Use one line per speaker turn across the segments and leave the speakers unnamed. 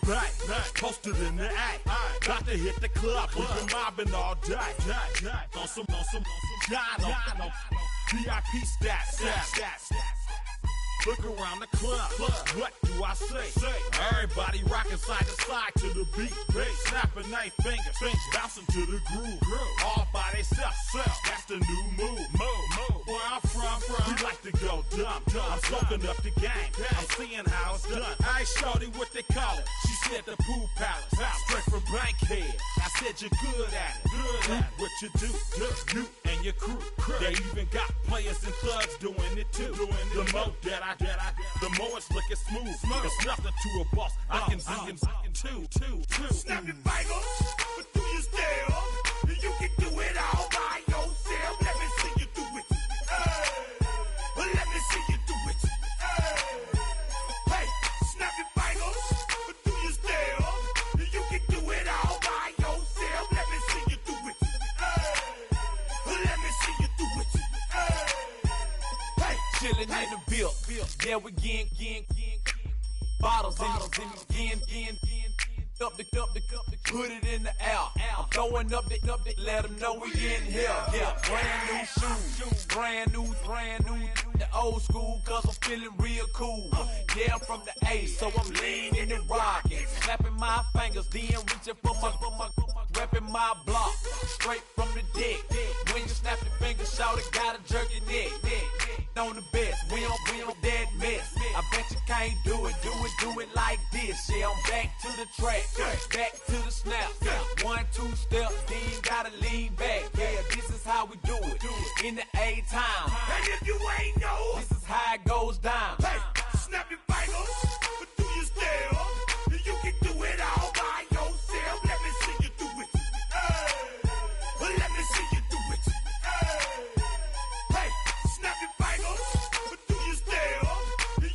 back, posted in the act. Got to hit the club, we've been mobbing all day. On some Dino, VIP stats. Look around the club, what do I say? Everybody rocking side to side to the beat. Snapping their fingers, bouncing to the groove. All by themselves, that's the new move. Where I'm from, we like to go dumb. I'm soaking up the game, I'm seeing how it's done. I shorty what they call it, she said the pool palace. Straight from Bankhead, I said you're good at it. What you do, you and your crew. They even got players and thugs doing it too. The more the more it's looking smooth. It's nothing to a boss. I can two.
Snap your fingers, but do you still? You can do it all by yourself. Let me see you do it. Let me see you do it. Hey, snap your fingers, but do you still? You can do it all by yourself. Let me see you do it. Let me see you do it. Hey,
chillin' in the build. Yeah, we getting bottles in up the put it in the air. I'm throwing up the let them know we in here. Yeah, brand new shoes, brand new, the old school, cause I'm feeling real cool. Yeah, I'm from the A, so I'm leaning and rocking, snapping my fingers, then reaching for my repping my block, straight from the deck. When you snap your fingers, shout it, gotta jerk your neck. On the best, we don't dead mess. I bet you can't do it like this. Yeah, I'm back to the track, back to the snap. 1, 2 step, then gotta lean back. Yeah, this is how we do it in the A time.
And if you ain't know,
this is how it goes down.
Hey, snap your fingers, but do you still? You can do it all by yourself. Let me see you do it. Let me see you do it. Hey, snap your fingers, but do you still?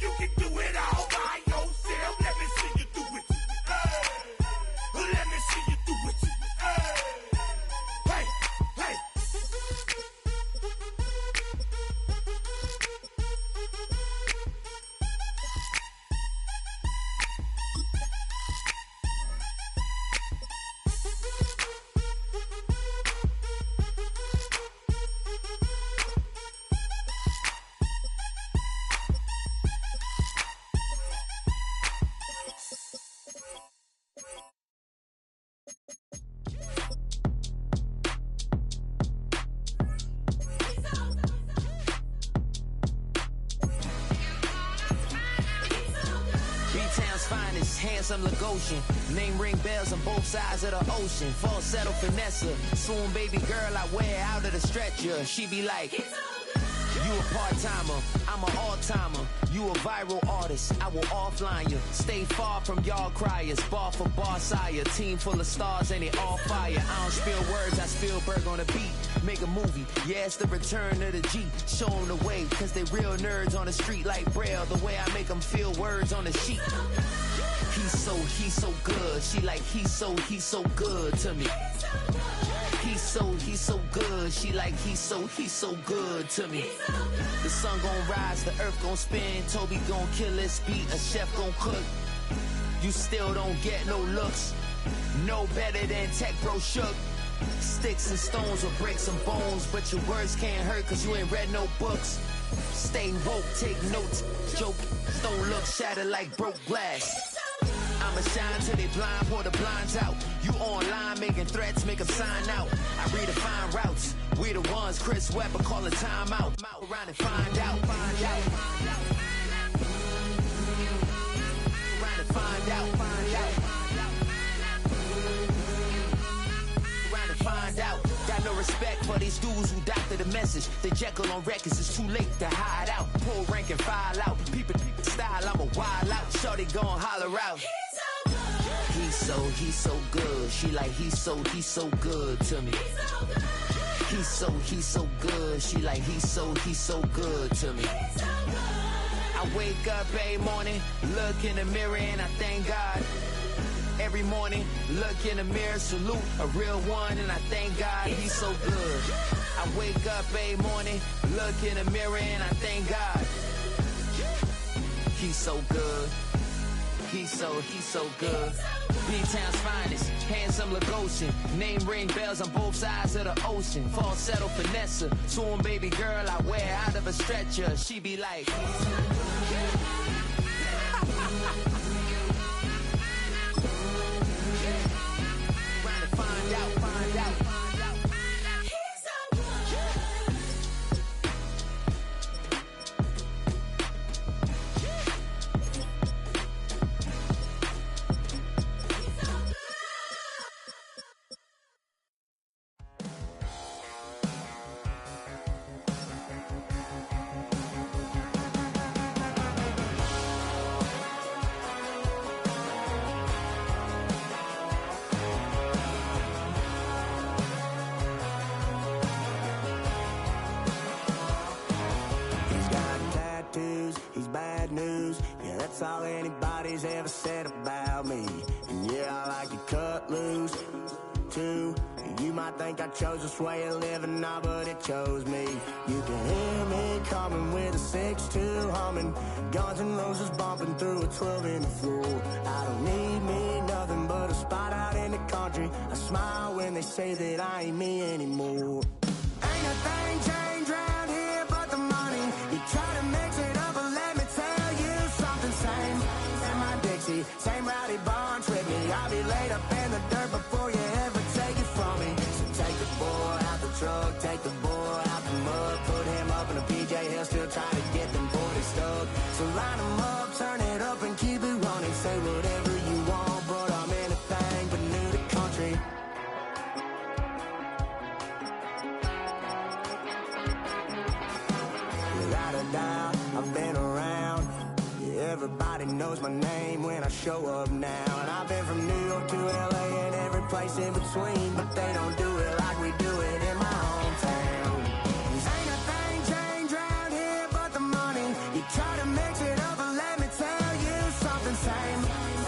You can do it all by yourself. Let me see you do it. Let me see you do it. Hey.
Handsome Lagosian, name ring bells on both sides of the ocean. Falsetto finesse, swoon baby girl I wear out of the stretcher. She be like, you a part-timer, I'm an all-timer. You a viral artist, I will offline you. Stay far from y'all criers, bar for bar sire. Team full of stars and they all fire. I don't spill words, I spill Berg on the beat. Make a movie, yeah, it's the return of the G. Show them the way, cause they real nerds on the street like Braille. The way I make them feel words on the sheet. He's so good. She like, he's so good to me. He's so good. She like, he's so good to me. The sun gon' rise, the earth gon' spin. Toby gon' kill this beat, a chef gon' cook. You still don't get no looks. No better than Tech Bro Shook. Sticks and stones will break some bones, but your words can't hurt cause you ain't read no books. Stay woke, take notes, joke. Don't look shattered like broke glass. I'ma shine till they blind, pour the blinds out. You online making threats, make them sign out. I redefine routes. We the ones Chris Webber call a timeout. Around and find out. Around and find out. Around and find out. Got no respect for these dudes who doctor the message. They Jekyll on records, it's too late to hide out. Pull rank and file out. People style, I'm a wild out. Shorty gon' holler out. He's so good. She like, he's so good to me. He's so good. She like, he's so good to me. I wake up every morning, look in the mirror and I thank God. Every morning, look in the mirror, salute a real one and I thank God he's so good. I wake up every morning, look in the mirror and I thank God. He's so good. He's he's so good. B-Town's finest, handsome Lagosian. Name ring bells on both sides of the ocean. Falsetto finesse, swoon baby girl I wear out of a stretcher. She be like, trying to find out.
That's all anybody's ever said about me. And yeah, I like to cut loose, too. You might think I chose this way of living, nah, but it chose me. You can hear me coming with a 6-2 humming, Guns N' Roses bumping through a 12 in the floor. I don't need me nothing but a spot out in the country. I smile when they say that I ain't me anymore. Ain't a thing changed round here but the money. You try to mix it up, but let me tell you something. Same in my Dixie, same rowdy bonds with me. I'll be laid up in the dirt before you ever take it from me. So take the boy out the truck, take the boy out the mud, put him up in a PJ, he'll still try to get them 40 stuck. So line him up, turn it up and keep it running. Say whatever you want, but I'm anything but new to country. Without a doubt, I've been around. Yeah, everybody knows my name when I show up now. And I've been from New York to LA and every place in between, but they don't do it like we do it in my hometown. Ain't a thing changed round here but the money. You try to mix it up, but let me tell you something. Same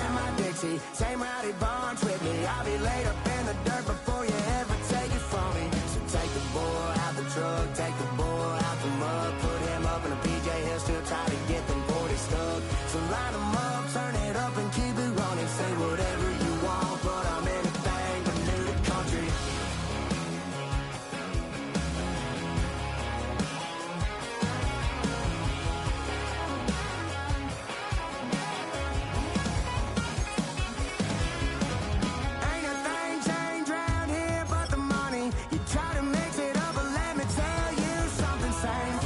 in my Dixie, same rowdy bonds with me. I'll be laid up in the dirt before you ever take it from me. So take the boy out the truck, take the boy out the mud, put him up in a PJ, he'll still try to get them 40 stuck. So line them up, turn it up and keep it running. Say whatever you want, but I'm anything but new to country. Ain't a thing changed round here but the money. You try to mix it up, but let me tell you something. Same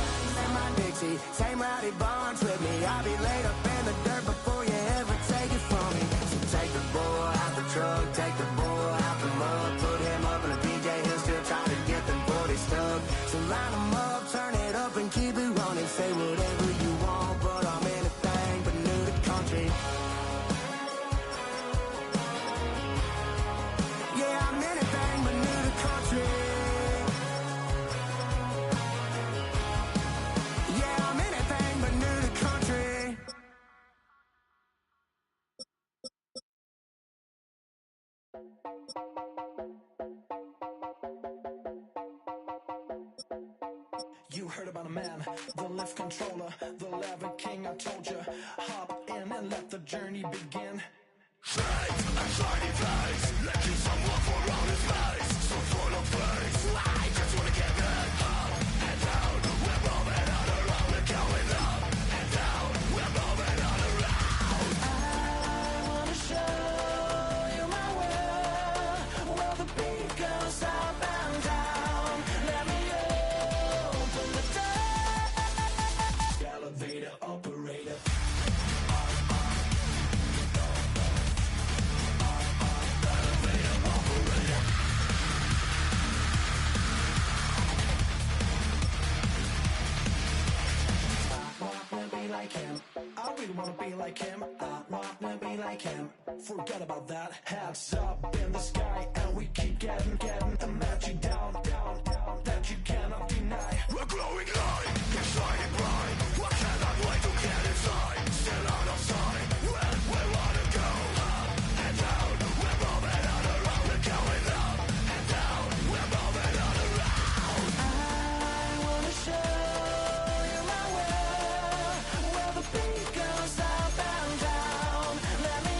in my Dixie, same rowdy bonds with me. I'll be laid up in the dirt before you ever take it from me. So take the boy out the truck, take the boy out the mud, put him up in a PJ, he'll still try to get them 40 stuck. So line them up, turn it up and keep it running. Say whatever you want, but I'm anything but new to country. Yeah, I'm anything but new to country. Yeah, I'm anything but new to country.
You heard about a man, the lift controller, the lever king. I told you, hop in and let the journey begin. I wanna show you my world, where the beat goes up and down. Let me open the door. Elevator operator. Like him, I really wanna be like him. I wanna be like him. Forget about that. Heads up in the sky, and we keep getting the magic down, that you cannot deny.
We're glowing light, get shining bright. What cannot wait to get inside? Still out of sight, when we wanna go up and down. We're moving on around, we're going up and down. We're moving on around.
I wanna show you my world, where the beat goes up and down. Let me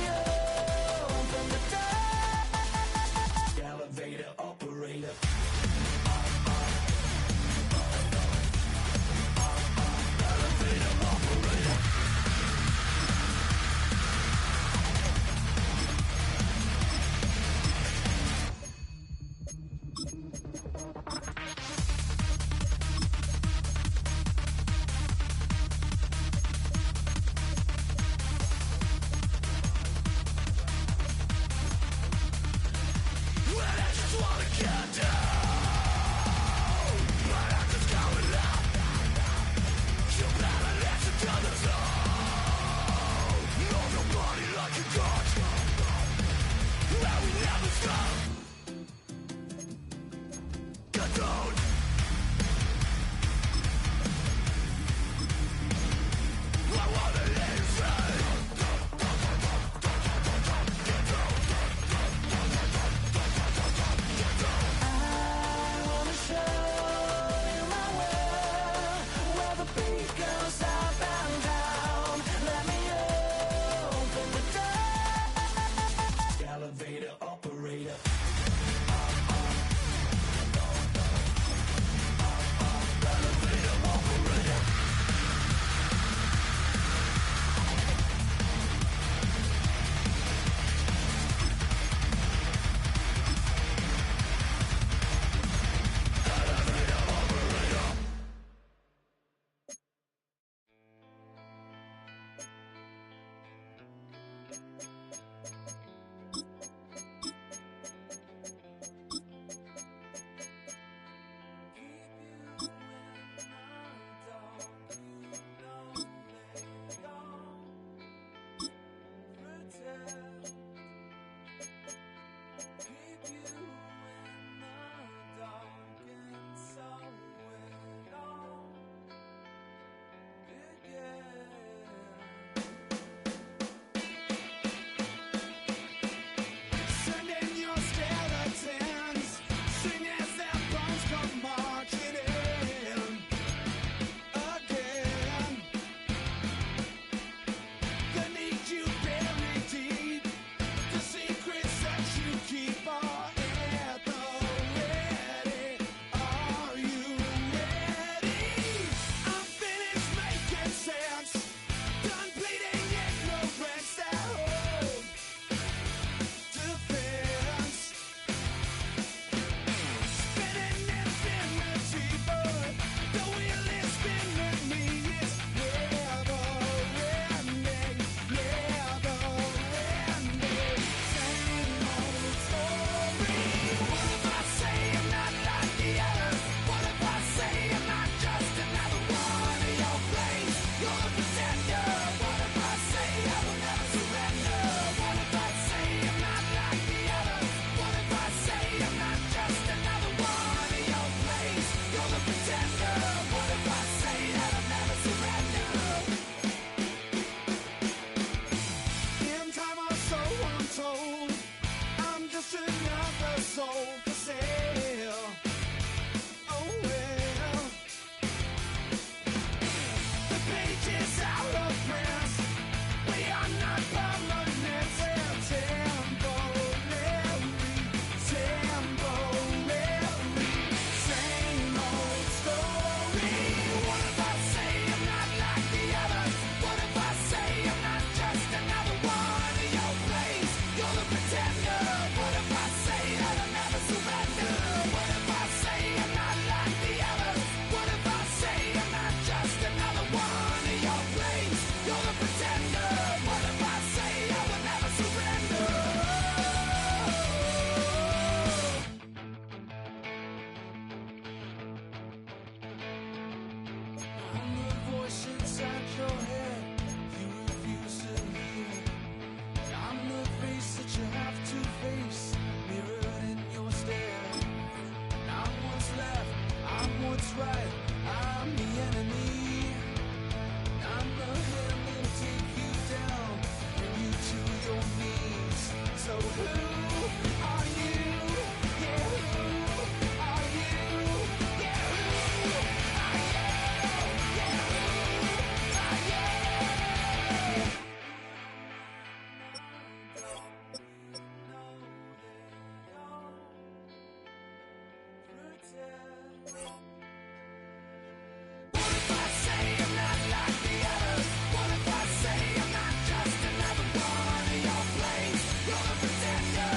You're the pretender.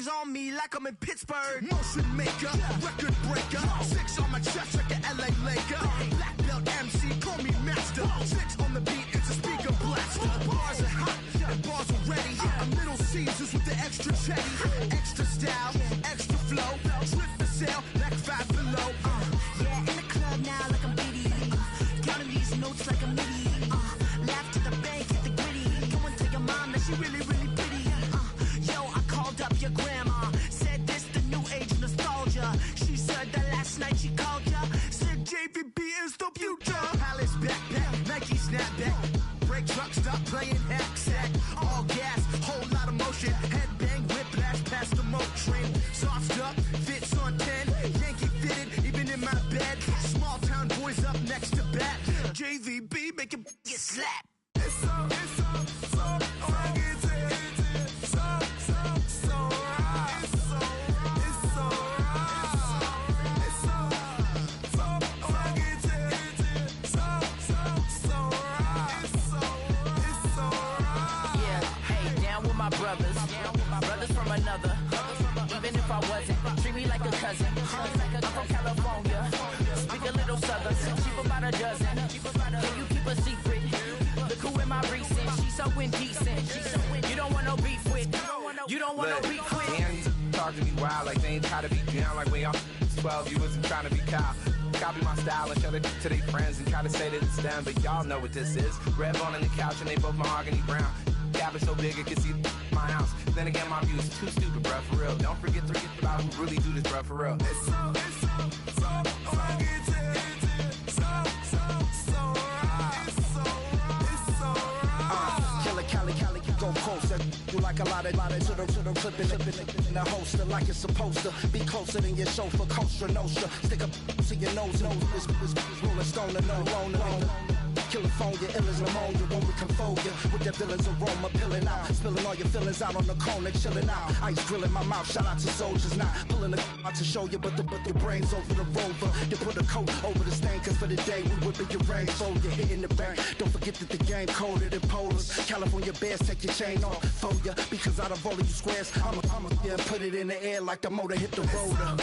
rings on me like I'm in Pittsburgh. Motion maker, record breaker. 6 on my chest like an LA Laker. Black belt MC, call me master. 6 on the beat, it's a speaker blaster. Bars are hot and bars are ready. A Little Caesars with the extra chetty. Extra style, extra flow. Slip for sale, like 5 below.
Yeah, in the club now like I'm Diddy. Counting these notes like a MIDI. Laugh to the bank, hit the gritty. Go and tell your mom that she really, really pretty. Yo, I called up your grandma. Said this the new age nostalgia. She said that last night she called ya. Said JVB is the future.
Palace backpack, Nike snapback. Break truck, stop playing hack sack. All gas, whole lot of motion. Headbang, whiplash past the moat train. Soft up, fits on 10. Yankee fitted, even in my bed. Small town boys up next to bat. JVB make it get slapped.
It's so
brothers from another. Even if I wasn't, treat me like a cousin. I'm from California, speak a little southern. Cheap about a dozen. Can you keep a secret? Look who in my recent. She's so indecent. You don't want no beef with. You don't want no beef with.
Damn, you talk to me wild like they ain't try to be down like when y'all 12. You wasn't trying to be Kyle. Copy my style and show it to their friends and try to say that it's them, but y'all know what this is. Red bone on the couch and they both mahogany brown. Gap is so big it can see my house. Then again, my view is too stupid, bruh, for real. Don't forget about who really do this, bruh, for real.
Cali, go closer. You like a lot of to the clipping in the holster like it's supposed to be closer than your chauffeur, Costa Nostra. Stick up to your nose, it's rolling stone and no. California, ill as pneumonia when we confold you with the villain's aroma, pilling out, spilling all your feelings out on the corner, chilling out. Ice grilling my mouth, shout out to soldiers, not pulling the out to show you, but your brains over the rover. You put a coat over the stain, cause for the day we whipping your rain, so you're hitting the bank. Don't forget that the game colder than polars. California bears, take your chain off for ya, because out of all of you squares, I'ma yeah, put it in the air like the motor hit the roller.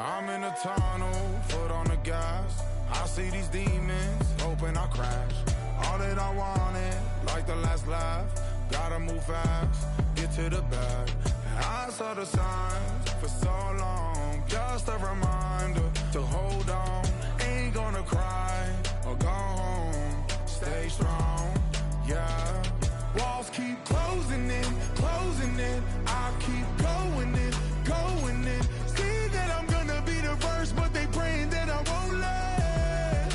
I'm in a tunnel, foot on the gas. I see these demons, hoping I crash. All that I wanted, like the last laugh. Gotta move fast, get to the bag. And I saw the signs for so long. Just a reminder to hold on. Ain't gonna cry or go home. Stay strong, yeah. Walls keep closing in. I keep going in. See that I'm gonna be the first, but they praying that I won't let.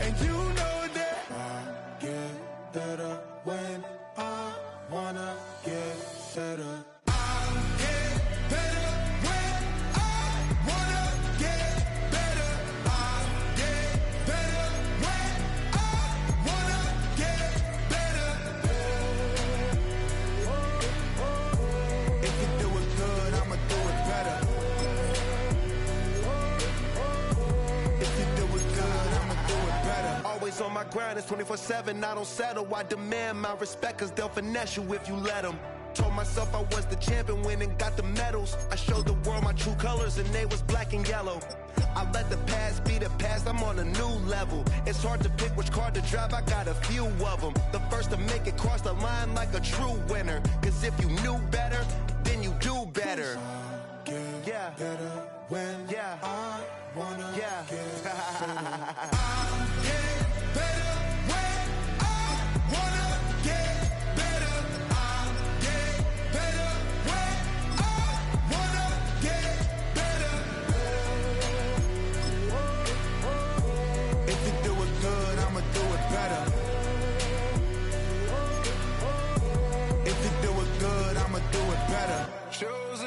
And you know that I get better when I wanna get better.
On my grind, it's 24/7, I don't settle. I demand my respect, cause they'll finesse you if you let them. Told myself I was the champion, went and got the medals. I showed the world my true colors and they was black and yellow. I let the past be the past, I'm on a new level. It's hard to pick which car to drive, I got a few of them. The first to make it cross the line like a true winner. Cause if you knew better, then you do better. Yeah. Better when I wanna get better. Shoes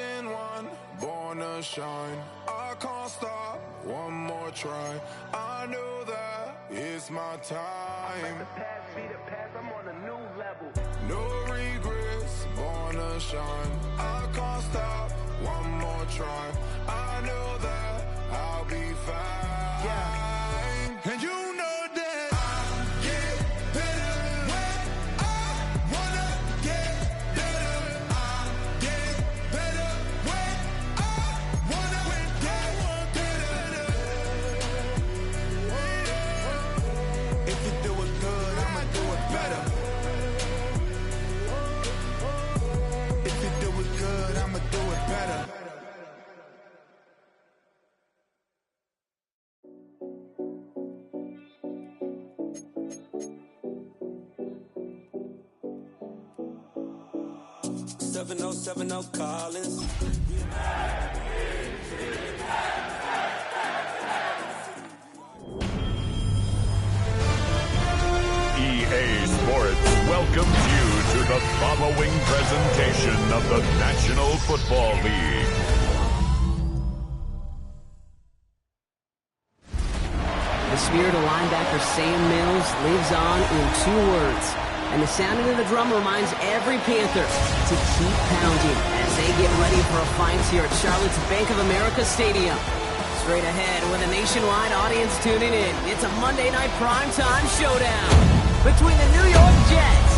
it's my time.
The past be the past, I'm on a new level.
No regrets, born to shine. I can't stop, one more try. I know that I'll be fine.
Yeah.
And you know that I get better when I wanna get better. I get better when I wanna get better. If you do it good, I'ma do it better. If you do it good, I'ma do it better.
Collins.
EA Sports welcomes you to the following presentation of the National Football League.
The spirit of linebacker Sam Mills lives on in 2 words. And the sounding of the drum reminds every Panther to keep pounding as they get ready for a fight here at Charlotte's Bank of America Stadium. Straight ahead with a nationwide audience tuning in, it's a Monday night primetime showdown between the New York Jets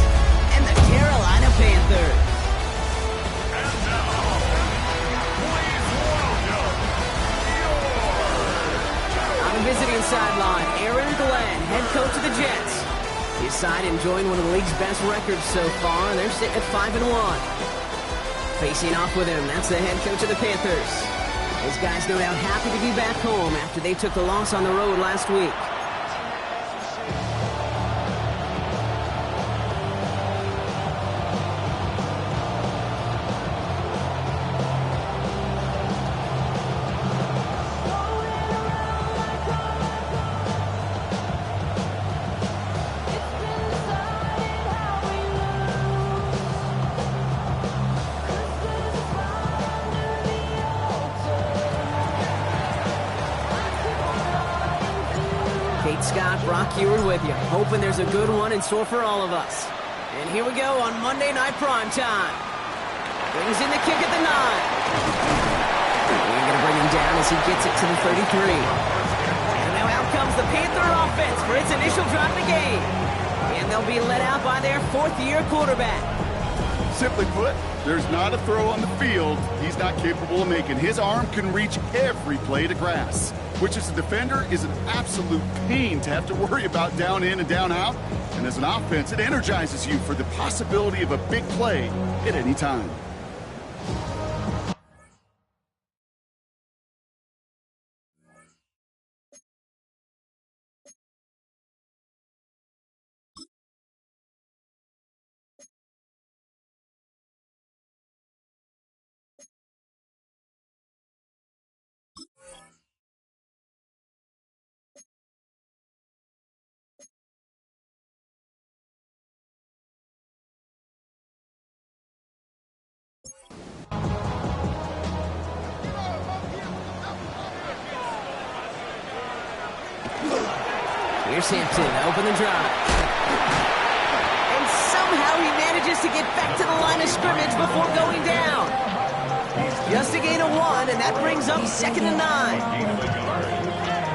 and the Carolina Panthers.
And now, please welcome
On the visiting sideline, Aaron Glenn, head coach of the Jets. His side enjoying one of the league's best records so far, and they're sitting at 5-1. Facing off with him, that's the head coach of the Panthers. Those guys no doubt happy to be back home after they took the loss on the road last week. Heward with you, hoping there's a good one in store for all of us. And here we go on Monday Night Primetime. Brings in the kick at the 9. We're going to bring him down as he gets it to the 33. And now out comes the Panther offense for its initial drive of the game. And they'll be led out by their 4th-year quarterback.
Simply put, there's not a throw on the field he's not capable of making. His arm can reach every blade of grass, which as a defender is an absolute pain to have to worry about down in and down out. And as an offense, it energizes you for the possibility of a big play at any time.
Here's Hampton, open the drive. And somehow he manages to get back to the line of scrimmage before going down. Just a gain of 1, and that brings up 2nd and 9.
Gain of a yard.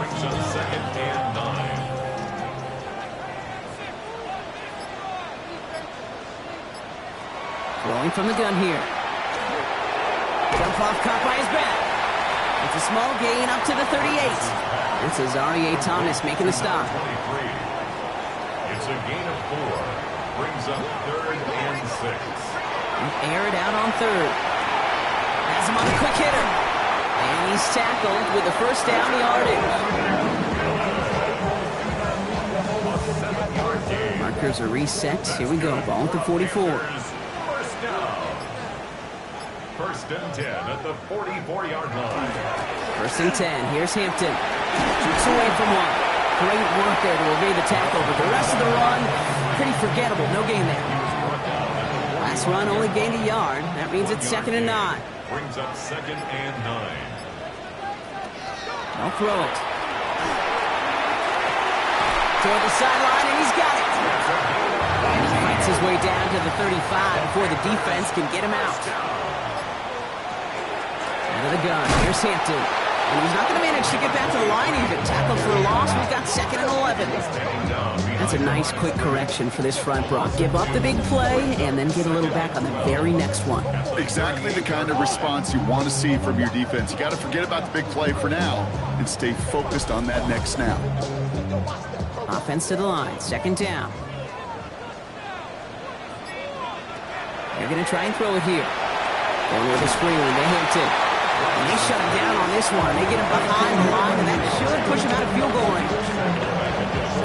Brings up 2nd and 9.
Throwing from the gun here. Jump off, caught by his back. It's a small gain up to the 38. It's Azarie Thomas making the stop.
23. It's a gain of 4. Brings up 3rd and 6.
Air it out on 3rd. Has him on a quick hitter. And he's tackled with the first down yardage. Markers are reset. Here we go. Ball at the 44.
First down. 1st and 10 at the 44-yard line.
1st and 10. Here's Hampton. Shoots away from 1. Great work there to evade the tackle, but the rest of the run, pretty forgettable. No gain there. Last run only gained a yard. That means it's 2nd and 9.
Brings up 2nd and 9.
They'll throw it. Toward the sideline, and he's got it. And he fights his way down to the 35 before the defense can get him out. Out of the gun, here's Hampton. And he's not going to manage to get back to the line even. Tackled for a loss, we've got 2nd and 11. That's a nice quick correction for this front, Brock. Give up the big play and then get a little back on the very next one.
Exactly the kind of response you want to see from your defense. You got to forget about the big play for now and stay focused on that next snap.
Offense to the line, 2nd down. They're going to try and throw it here. Going with a screen to Hampton. And they shut him down on this one. They get him behind the line, and that should push him out of field goal range.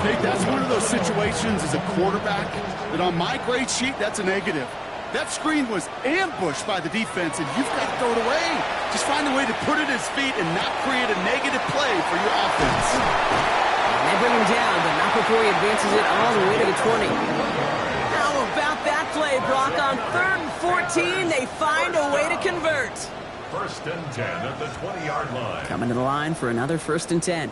Nate, that's one of those situations as a quarterback that on my grade sheet, that's a negative. That screen was ambushed by the defense, and you've got to throw it away. Just find a way to put it at his feet and not create a negative play for your offense.
And they bring him down, but not before he advances it all the way to the 20. How about that play, Brock? On 3rd and 14, they find a way to convert.
1st and 10 at the 20-yard line.
Coming to the line for another 1st and 10.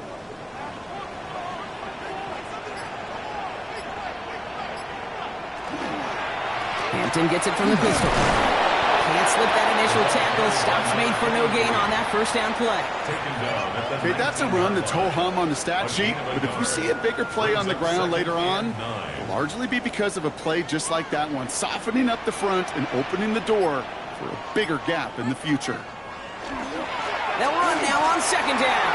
Hampton gets it from the pistol. Can't slip that initial tackle. Stops made for no gain on that 1st down play.
Okay, that's a run that's ho-hum on the stat sheet, but if you see a bigger play on the ground later on, it'll largely be because of a play just like that one, softening up the front and opening the door for a bigger gap in the future.
They'll run now on 2nd down.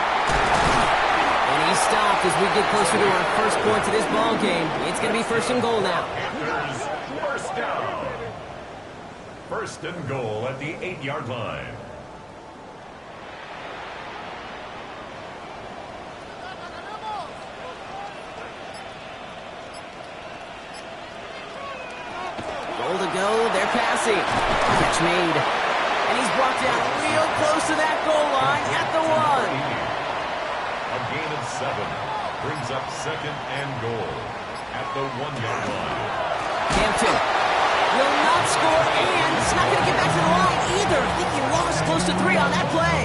And he's stopped as we get closer to our first point to this ball game. It's going to be 1st and goal now.
Panthers, 1st down. 1st and goal at the 8-yard line.
Goal to go, they're passing. Catch made. And he's brought down real close to that goal line at the 1.
A gain of 7 brings up 2nd and goal at the 1-yard line.
Hampton will not score, and it's not going to get back to the line either. I think he lost close to 3 on that play.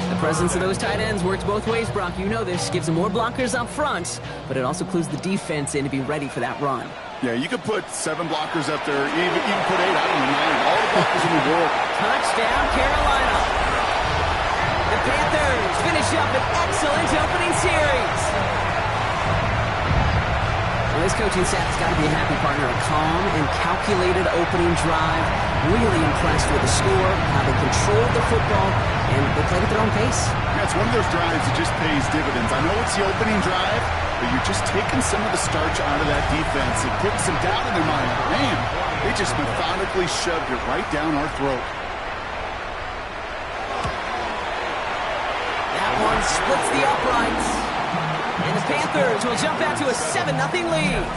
The presence of those tight ends works both ways, Brock. You know this. Gives them more blockers up front, but it also clues the defense in to be ready for that run.
Yeah, you could put 7 blockers up there, even put 8. I don't know, 9. All the blockers in the world.
Touchdown, Carolina. The Panthers finish up an excellent opening series. Well, this coaching staff's got to be a happy partner. A calm and calculated opening drive. Really impressed with the score, how they controlled the football, and they played at their own pace.
Yeah, it's one of those drives that just pays dividends. I know it's the opening drive, but you're just taking some of the starch out of that defense and putting some doubt in their mind. Man, they just methodically shoved it right down our throat.
That one splits the uprights. And the Panthers will jump out to a 7-0 lead.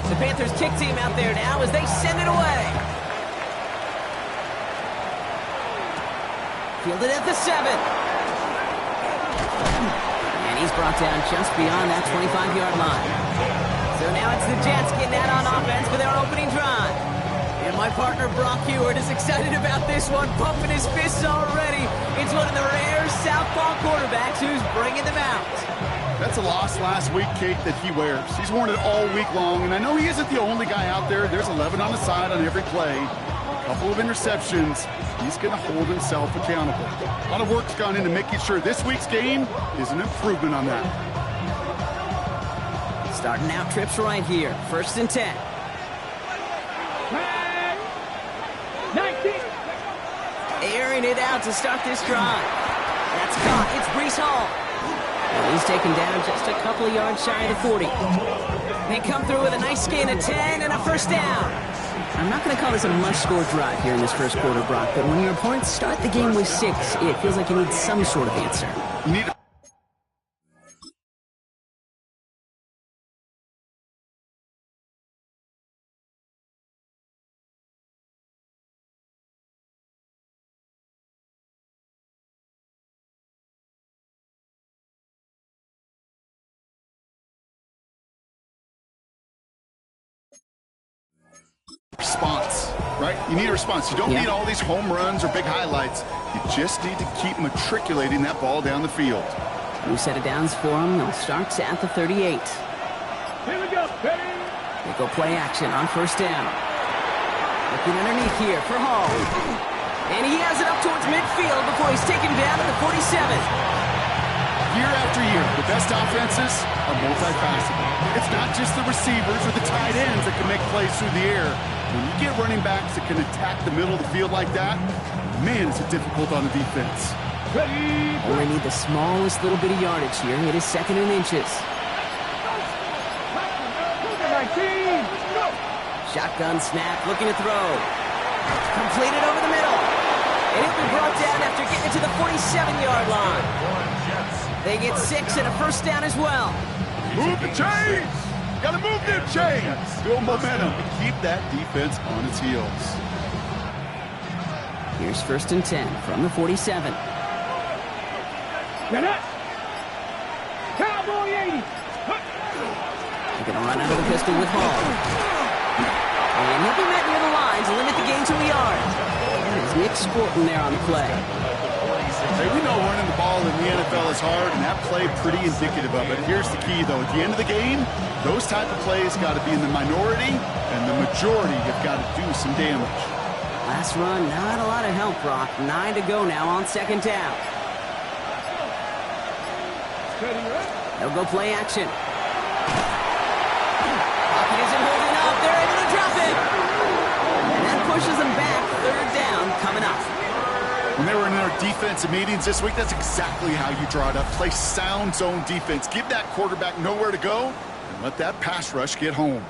The Panthers kick team out there now as they send it away. Fielded at the 7. And he's brought down just beyond that 25-yard line. So now it's the Jets getting out on offense for their opening drive. And my partner Brock Heward is excited about this one, pumping his fists already. It's one of the rare southpaw quarterbacks who's bringing them out.
That's a loss last week, Kate, that he wears. He's worn it all week long, and I know he isn't the only guy out there. There's 11 on the side on every play. A couple of interceptions. He's going to hold himself accountable. A lot of work's gone into making sure this week's game is an improvement on that.
Starting out trips right here. 1st and 10. it out to start this drive. That's caught. It's Breece Hall. And he's taken down just a couple of yards shy of the 40. They come through with a nice gain of 10 and a first down. I'm not going to call this a must-score drive here in this first quarter, Brock, but when your opponents start the game with 6, it feels like you need some sort of answer.
You need response, right? You need a response. You don't need all these home runs or big highlights. You just need to keep matriculating that ball down the field.
New set of downs for them. They'll start at the 38.
Here we go, ready?
They go play action on first down. Looking underneath here for Hall. And he has it up towards midfield before he's taken down at the 47.
Year after year, the best offenses are multifaceted. It's not just the receivers or the tight ends that can make plays through the air. When you get running backs that can attack the middle of the field like that, man, it's difficult on the defense.
Only need the smallest little bit of yardage here. It is second and inches. Shotgun snap, looking to throw. Completed over the middle. And he'll be brought down after getting to the 47-yard line. They get 6 and a first down as well.
Move the chains! Gotta move them chains! Build momentum and keep that defense on its heels.
Here's first and 10 from the 47.
Cowboy 80.
They're going to run out of the pistol with Hall. And he'll be met near the line to limit the gain to a yard. There's Nick Sporton there on the play.
Hey, we know running the ball in the NFL is hard, and that play pretty indicative of it. Here's the key, though. At the end of the game, those type of plays got to be in the minority, and the majority have got to do some damage.
Last run, not a lot of help, Brock. 9 to go now on second down. They'll go play action. Pocket isn't holding up. They're able to drop it. And that pushes them back. Third down coming up.
When they were in their defensive meetings this week, that's exactly how you draw it up. Play sound zone defense. Give that quarterback nowhere to go, and let that pass rush get home.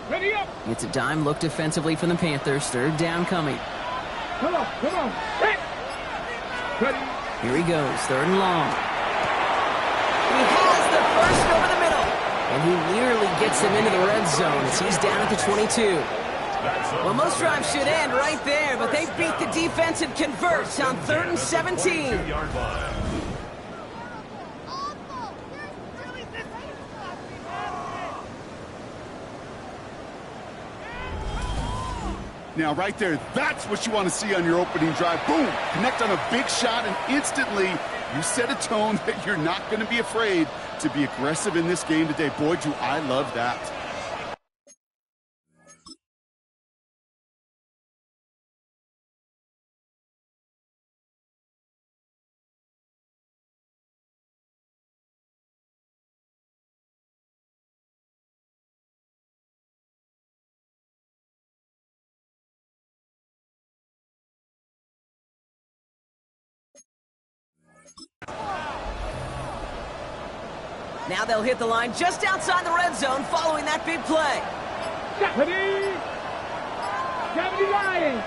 Ready up.
It's a dime look defensively from the Panthers. Third down coming.
Come on. Hey. Ready.
Here he goes, third and long. He has the first over the middle. And he nearly gets him into the red zone as he's down at the 22. Well, most drives should end right there, but they beat the defense and convert on 3rd and 17.
Now, right there, that's what you want to see on your opening drive. Boom! Connect on a big shot, and instantly you set a tone that you're not going to be afraid to be aggressive in this game today. Boy, do I love that.
Now they'll hit the line just outside the red zone following that big play.
Deputy Lion.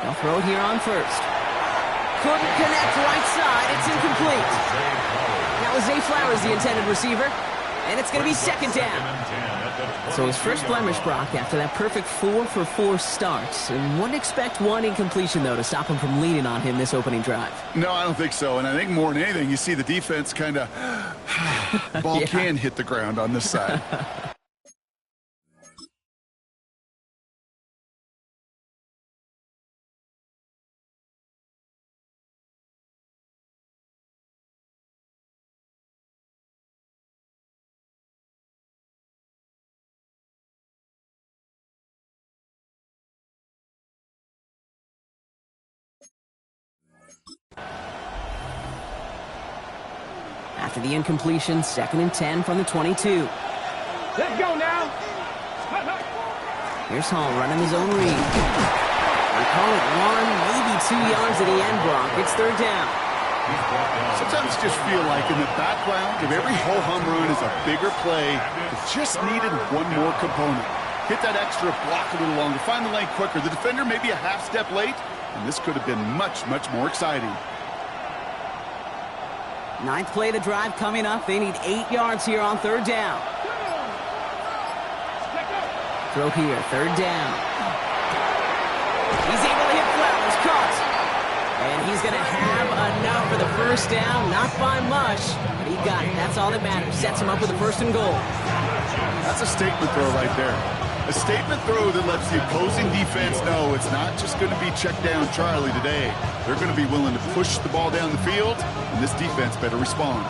They'll throw it here on first. Couldn't connect right side. It's incomplete. That was Zay Flowers, the intended receiver. And it's going to be second down. So his first blemish, Brock, after that perfect 4-for-4 start. And wouldn't expect one incompletion, though, to stop him from leaning on him this opening drive.
No, I don't think so. And I think more than anything, you see the defense kind of... ball can hit the ground on this side.
After the incompletion, 2nd and 10 from the 22.
Let's go now.
Here's Hall running his own read. They call it 1, maybe 2 yards at the end, Brock. It's third down.
Sometimes just feel like in the background of every ho-hum run is a bigger play. It just needed one more component. Hit that extra block a little longer. Find the lane quicker. The defender may be a half step late, and this could have been much, much more exciting.
9th play of the drive coming up. They need 8 yards here on third down. Throw here, third down. He's able to hit Flowers, caught. And he's going to have enough for the first down. Not by much, but he got it. That's all that matters. Sets him up with a 1st and goal.
That's a statement throw right there. A statement throw that lets the opposing defense know it's not just going to be check down Charlie today. They're going to be willing to push the ball down the field, and this defense better respond.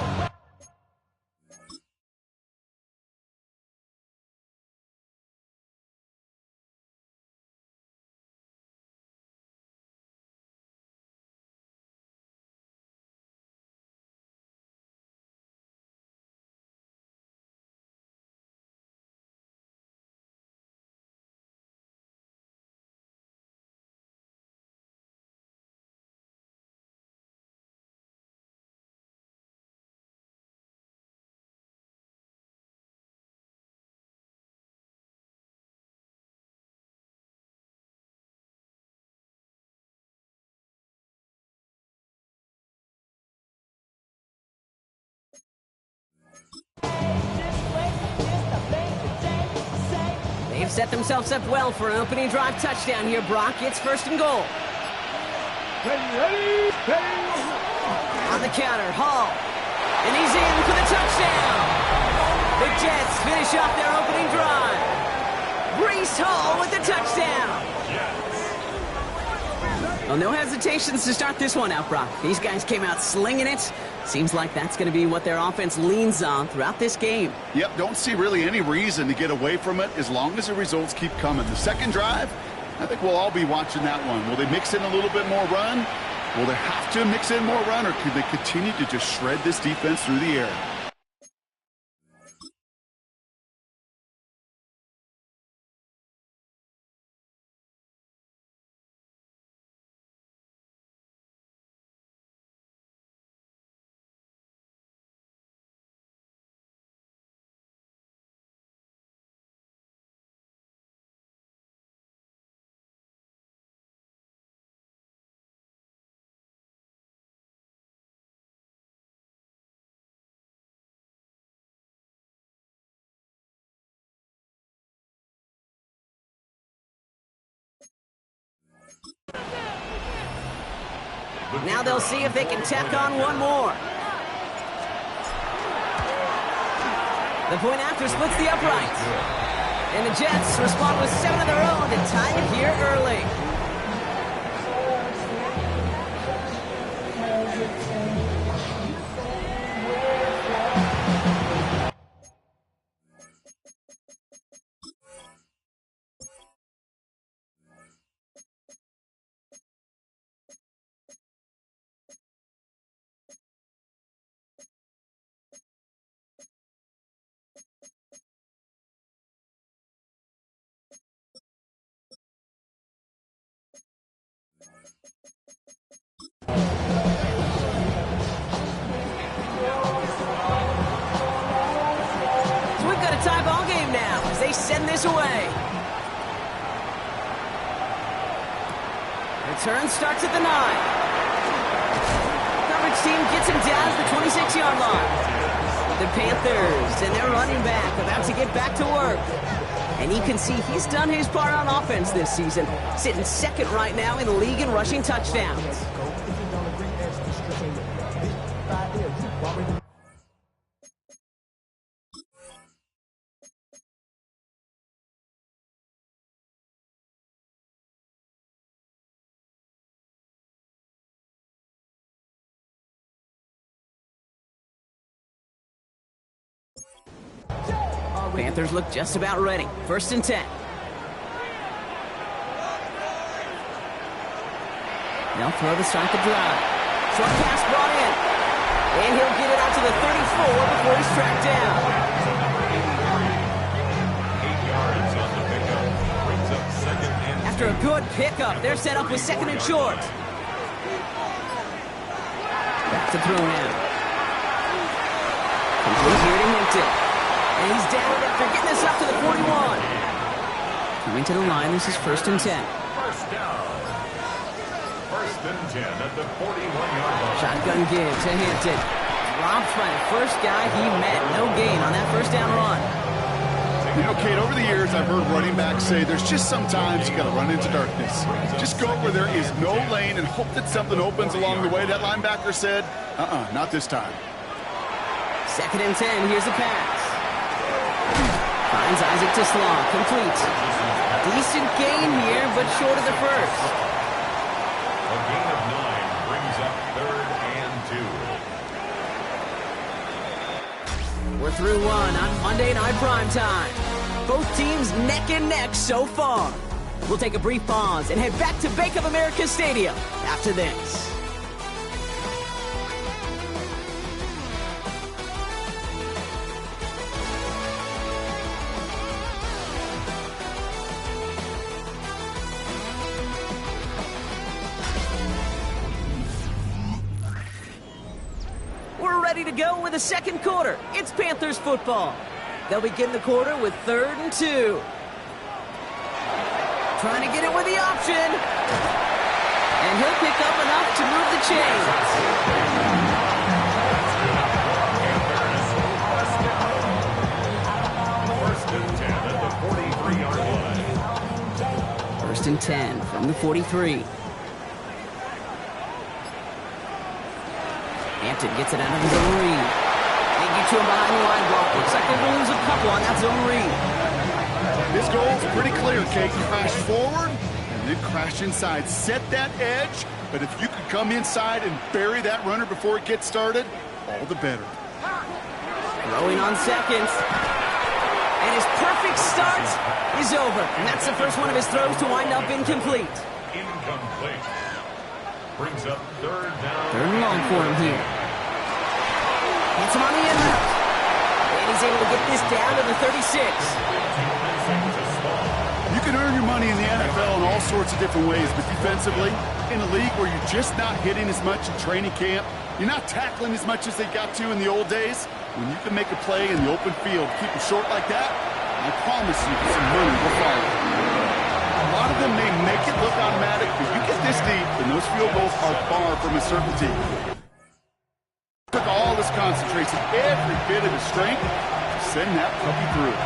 They've set themselves up well for an opening drive touchdown here, Brock. It's 1st and goal. On the counter, Hall. And he's in for the touchdown. The Jets finish off their opening drive. Breece Hall with the touchdown. Well, no hesitations to start this one out, Brock. These guys came out slinging it. Seems like that's going to be what their offense leans on throughout this game.
Yep, don't see really any reason to get away from it as long as the results keep coming. The second drive, I think we'll all be watching that one. Will they mix in a little bit more run? Will they have to mix in more run, or could they continue to just shred this defense through the air?
Now they'll see if they can tack on one more. The point after splits the uprights. And the Jets respond with 7 of their own to tie it here early. Tie ball game now as they send this away. Return starts at the 9. coverage team gets him down to the 26-yard line. The Panthers and their running back about to get back to work. And you can see he's done his part on offense this season, sitting second right now in the league in rushing touchdowns. Panthers look just about ready. 1st and 10. They'll throw to start the drive. Short pass brought in. And he'll get it out to the 34 before he's tracked down.
8 yards on the pickup. Brings up 2nd and 2.
After a good pickup, they're set up with 2nd and short. Back to throw now. Complete here to Hinton. And he's down after getting this up to the 41. Coming to the line, this is 1st and 10.
First down. 1st and 10 at the 41-yard line.
Shotgun give to Hinton. Dropped by the first guy he met. No gain on that 1st down run.
You know, Kate, over the years, I've heard running backs say there's just sometimes you got to run into darkness. Just go where there is no lane and hope that something opens along the way. That linebacker said, not this time.
2nd and 10. Here's the pass. Finds Isaac to Slaw. Complete. Decent gain here, but short of the first.
A gain of 9 brings up 3rd and 2.
We're through one on Monday Night Primetime. Both teams neck and neck so far. We'll take a brief pause and head back to Bank of America Stadium after this. Ready to go with the 2nd quarter. It's Panthers football. They'll begin the quarter with 3rd and 2. Trying to get it with the option. And he'll pick up enough to move the chains.
First and 10 at the 43-yard line.
1st and 10 from the 43. Hampton gets it out of his own read. They get to him behind the line block. Looks like they're going to lose a couple on that zone read.
This goal is pretty clear, Kate. Crash forward and then crash inside. Set that edge, but if you could come inside and bury that runner before it gets started, all the better.
Throwing on 2nds. And his perfect start is over. And that's the first one of his throws to wind up incomplete.
Incomplete. Brings up 3rd down.
3rd and long for him here. Gets him on the end route. And he's able to get this down to the 36.
You can earn your money in the NFL in all sorts of different ways, but defensively, in a league where you're just not hitting as much in training camp, you're not tackling as much as they got to in the old days, when you can make a play in the open field, keep it short like that, I promise you some money will follow. A lot of them may make it look automatic, but you get this deep, and those field goals are far from a certainty. Took all his concentration, every bit of his strength, to send that puppy through.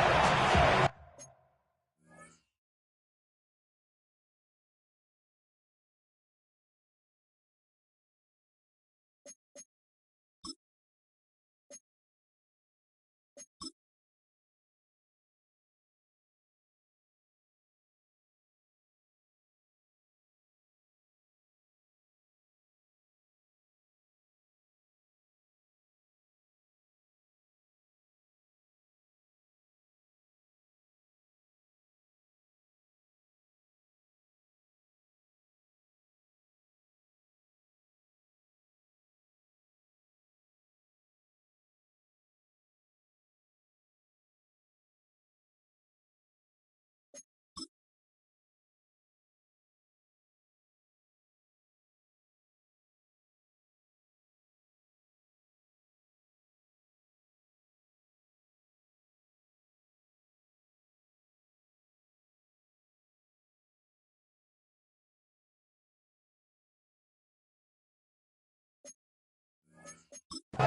The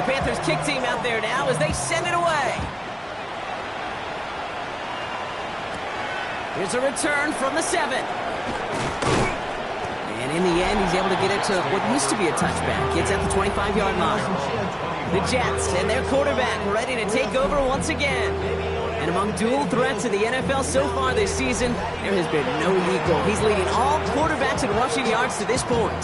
Panthers kick team out there now as they send it away. Here's a return from the 7. And in the end, he's able to get it to what used to be a touchback. It's at the 25-yard line. The Jets and their quarterback ready to take over once again. And among dual threats in the NFL so far this season, there has been no equal. He's leading all quarterbacks in rushing yards to this point.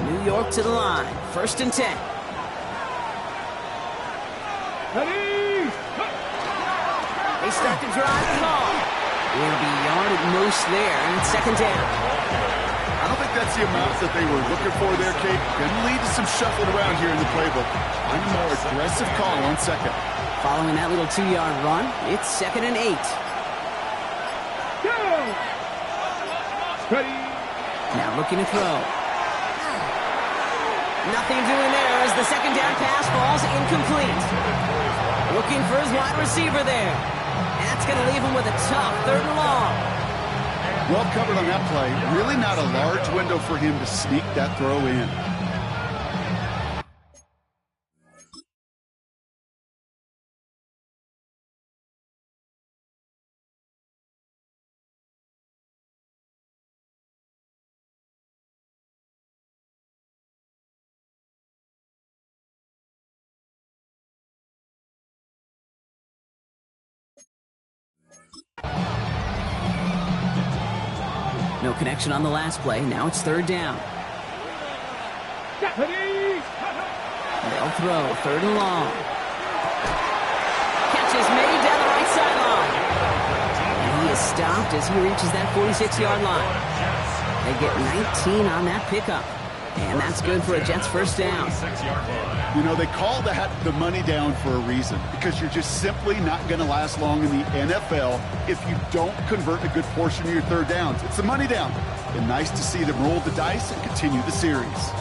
New York to the line. 1st and 10. They start to drive the ball. It'll be a yard at most there, and it's 2nd down.
I don't think that's the amount that they were looking for there, Kate. Going to lead to some shuffling around here in the playbook. I'm a more aggressive call on 2nd.
Following that little 2-yard run, it's 2nd and 8.
Go! Ready?
Now looking to throw. Nothing doing there as the 2nd down pass falls incomplete. Looking for his wide receiver there. That's going to leave him with a tough 3rd and long.
Well covered on that play. Really not a large window for him to sneak that throw in.
No connection on the last play. Now it's 3rd down. They'll throw. 3rd and long. Catch is made down the right sideline. And he is stopped as he reaches that 46-yard line. They get 19 on that pickup. And that's good for a Jets 1st down.
You know, they call that the money down for a reason, because you're just simply not going to last long in the NFL if you don't convert a good portion of your 3rd downs. It's the money down. And nice to see them roll the dice and continue the series.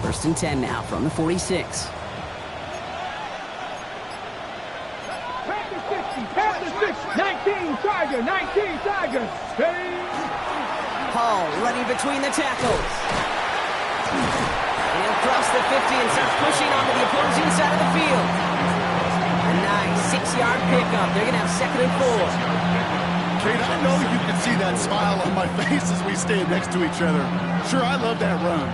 First and 10 now from the 46.
Panthers 60, 19 Tiger, 19 Tiger. Ready?
Hall running between the tackles. And he'll cross the 50 and start pushing onto the opposing side of the field. A nice 6-yard pickup. They're going to have 2nd and 4.
Kate, I know you can see that smile on my face as we stand next to each other. Sure, I love that run.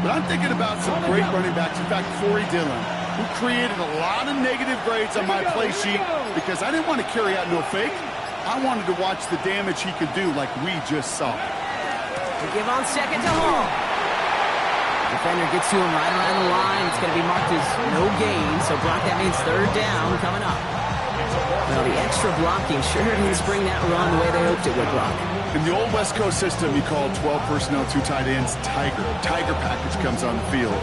But I'm thinking about some great running backs. In fact, Corey Dillon, who created a lot of negative grades on my play sheet because I didn't want to carry out no fake. I wanted to watch the damage he could do like we just saw.
To give on 2nd to Hall. Defender gets to him right around the line. It's going to be marked as no gain. So Brock, that means 3rd down coming up. Well, the extra blocking sure didn't spring that run the way they hoped it would, Brock.
In the old West Coast system, you call 12 personnel, 2 tight ends, Tiger. Tiger package comes on the field.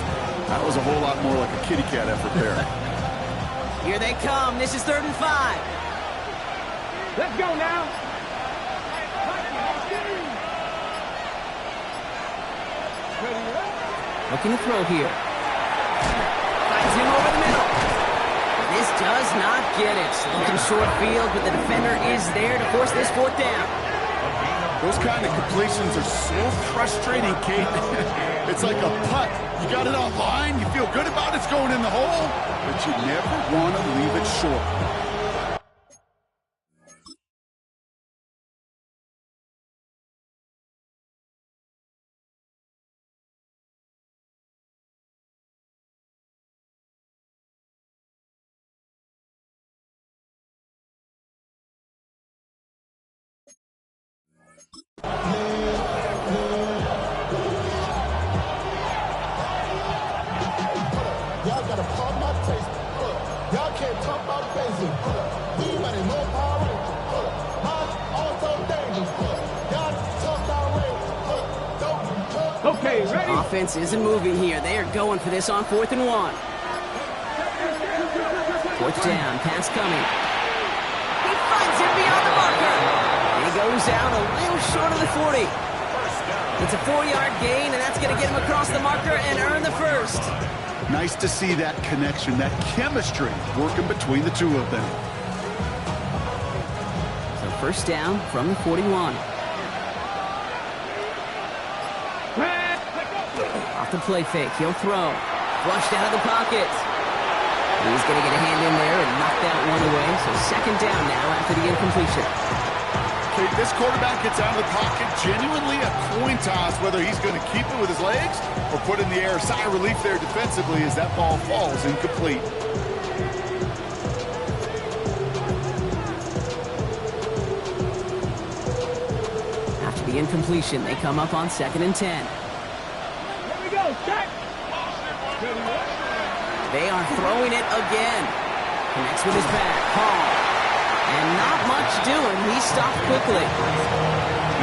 That was a whole lot more like a kitty cat effort there.
Here they come. This is 3rd and 5.
Let's go now.
Looking to throw here. Finds him over the middle. This does not get it. Looking short field, but the defender is there to force this 4th down.
Those kind of completions are so frustrating, Kate. It's like a putt. You got it on line, you feel good about it's going in the hole, but you never want to leave it short.
Y'all gotta pump my taste. Y'all can't talk about basic. Anybody know Power Rangers?
offense isn't moving here. They are going for this on 4th and 1. 4th down, pass coming. He finds him beyond the marker. He goes out a little short of the 40. It's a 4-yard gain, and that's going to get him across the marker and earn the first.
Nice to see that connection, that chemistry working between the two of them.
So first down from the 41. Off the play fake, he'll throw. Flushed out of the pocket. He's going to get a hand in there and knock that one away. So second down now after the incompletion.
Okay, this quarterback gets out of the pocket, genuinely a coin toss whether he's going to keep it with his legs or put it in the air. Sigh of relief there defensively as that ball falls incomplete.
After the incompletion, they come up on 2nd and 10.
Here we go, check.
They are throwing it again. Connects with his back. Hall. And not much doing. He stopped quickly.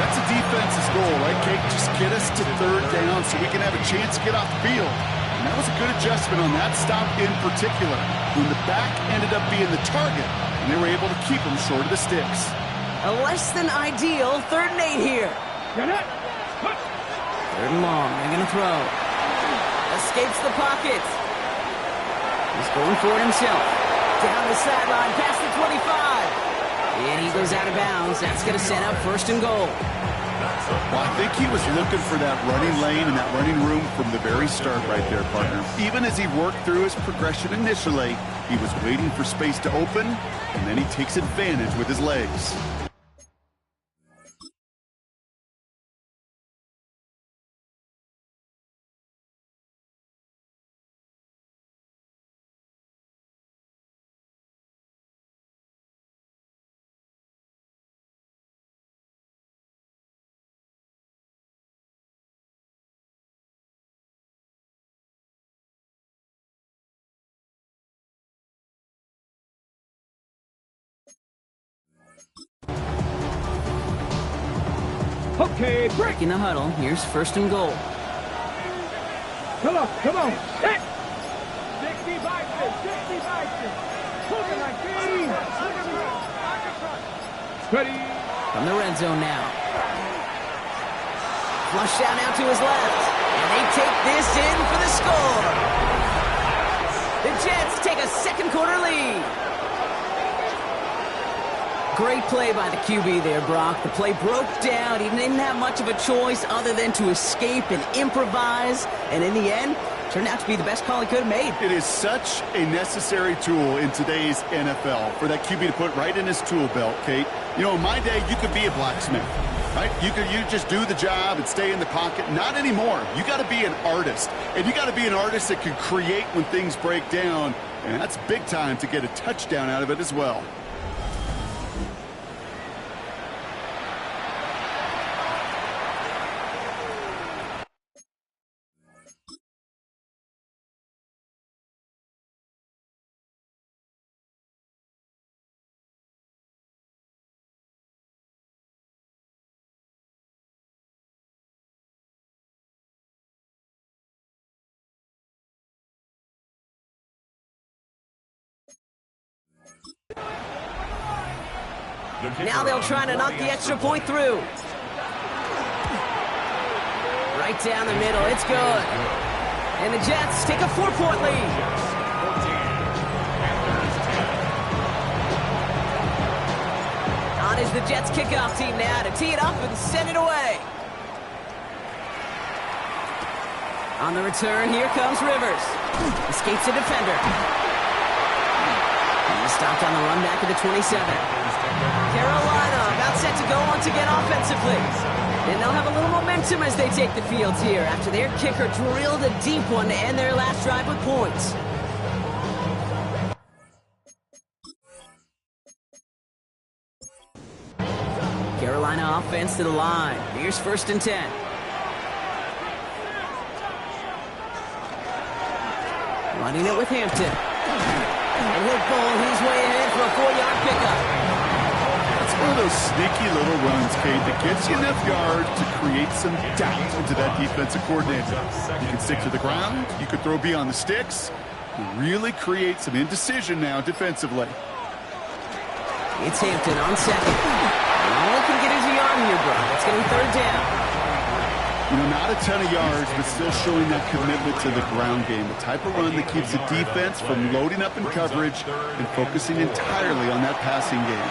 That's a defense's goal, right, Kate? Just get us to 3rd down so we can have a chance to get off the field. And that was a good adjustment on that stop in particular, when the back ended up being the target, and they were able to keep him short of the sticks.
A less than ideal 3rd and 8 here. 3rd and long. They're going to throw. Escapes the pocket. He's going for it himself. Down the sideline, past the 25. And he goes out of bounds. That's going to set up 1st and goal.
Well, I think he was looking for that running lane and that running room from the very start right there, partner. Even as he worked through his progression initially, he was waiting for space to open, and then he takes advantage with his legs.
Okay, break.
Breaking the huddle. Here's 1st and goal.
Come on, come on. Hit. 60 boxes, 60 boxes. Looking like these. Ready.
From the red zone now. Flush out now to his left. And they take this in for the score. The Jets take a 2nd quarter lead. Great play by the QB there, Brock. The play broke down. He didn't have much of a choice other than to escape and improvise. And in the end, turned out to be the best call he could have made.
It is such a necessary tool in today's NFL for that QB to put right in his tool belt, Kate. You know, in my day, you could be a blacksmith, right? You just do the job and stay in the pocket. Not anymore. You got to be an artist. And you got to be an artist that can create when things break down. And that's big time to get a touchdown out of it as well.
Now they'll try to knock the extra point through. Right down the middle. It's good. And the Jets take a 4-point lead. On is the Jets kickoff team now to tee it up and send it away. On the return, here comes Rivers. Escapes a defender. He's stopped on the run back at the 27. Carolina about set to go once again offensively. And they'll have a little momentum as they take the field here after their kicker drilled a deep one to end their last drive with points. Carolina offense to the line. Here's 1st and 10. Running it with Hampton. And he'll pull his way ahead for a 4-yard pickup.
That's one of those sneaky little runs, Kate, that gets you enough yards to create some doubt into that defensive coordinator. You can stick to the ground, you could throw beyond the sticks, really create some indecision now defensively.
It's Hampton on second. All can get his yard here, bro. It's going to be third down.
You know, not a ton of yards, but still showing that commitment to the ground game. The type of run that keeps the defense from loading up in coverage and focusing entirely on that passing game.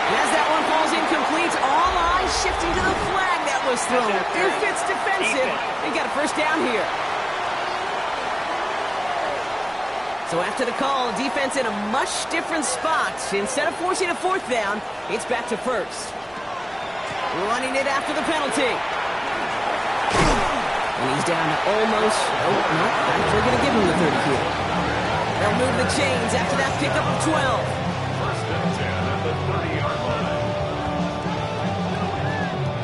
And as that one falls incomplete, all eyes shifting to the flag that was thrown. If it's defensive, they got a first down here. So after the call, defense in a much different spot. Instead of forcing a fourth down, it's back to first. Running it after the penalty. And he's down to almost, actually going to give him the 30 here. They'll move the chains after that pickup of 12.
First and 10 at the 30-yard line.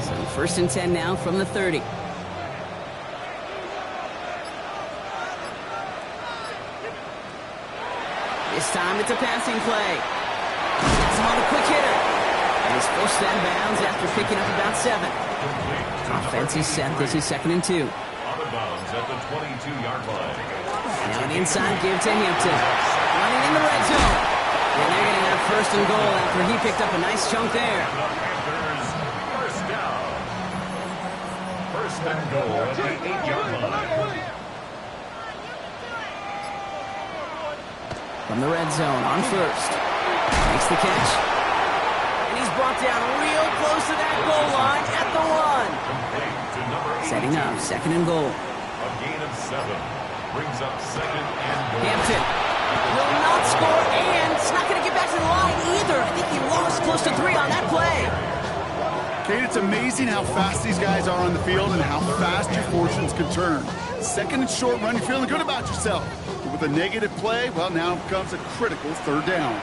So first and 10 now from the 30. This time it's a passing play. Gets him on a quick hitter. And he's forced out of bounds after picking up about 7. Offense is set. This is 2nd and 2.
Out of bounds at the 22-yard line.
Now an inside give to Hampton. Running in the red zone. And they're going to have first and goal after he picked up a nice chunk there.
Panthers, first down. First and goal at the 8-yard line.
From the red zone on first. Makes the catch. And he's brought down real close to that goal line at the 1. Setting up 2nd and goal.
A gain of 7 brings up 2nd and goal.
Hampton will not score, and it's not going to get back to the line either. I think he lost close to 3 on that play.
Kate, it's amazing how fast these guys are on the field and how fast your fortunes can turn. 2nd and short run, you're feeling good about yourself. But with a negative play, well, now comes a critical 3rd down.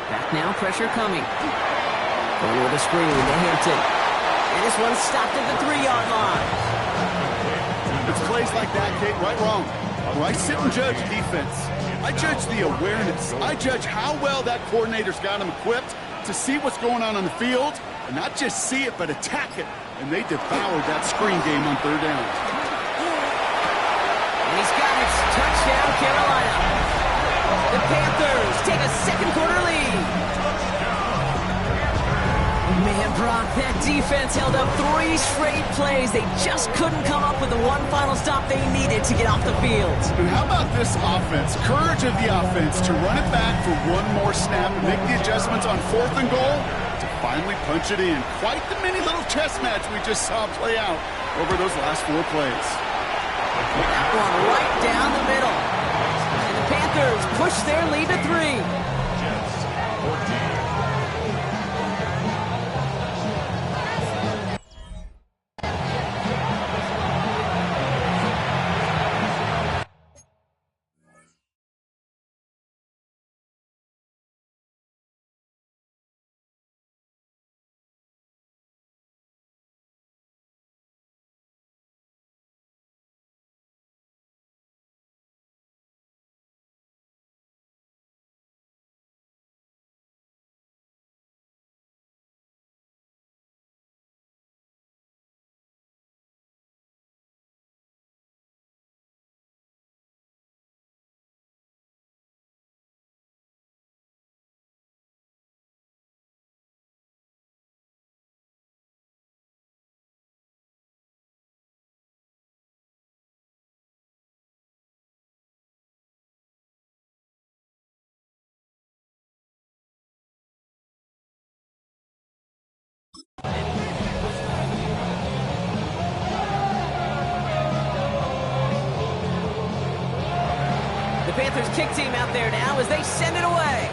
Back now, pressure coming. Going with a screen to Hampton. And this one's stopped at the 3-yard line.
It's plays like that, Kate, right, wrong. Where I sit and judge defense. I judge the awareness. I judge how well that coordinator's got him equipped to see what's going on the field, and not just see it, but attack it. And they devoured that screen game on 3rd down.
And he's got it. Touchdown, Carolina. The Panthers take a 2nd quarter lead. Man, Brock, that defense held up 3 straight plays. They just couldn't come up with the one final stop they needed to get off the field.
And how about this offense? Courage of the offense to run it back for one more snap and make the adjustments on 4th and goal to finally punch it in. Quite the mini little chess match we just saw play out over those last 4 plays.
That one right down the middle. And the Panthers push their lead to 3.
Jets, 14.
The Panthers kick team out there now as they send it away.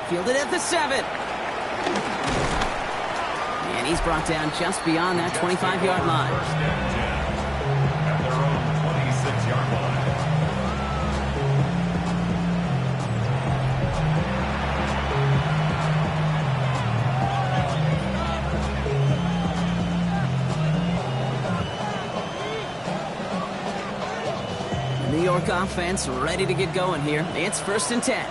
Fielded at the 7. And he's brought down just beyond that 25-yard line.
First and 10 at their own 26-yard line.
Skunk offense ready to get going here. It's 1st and 10.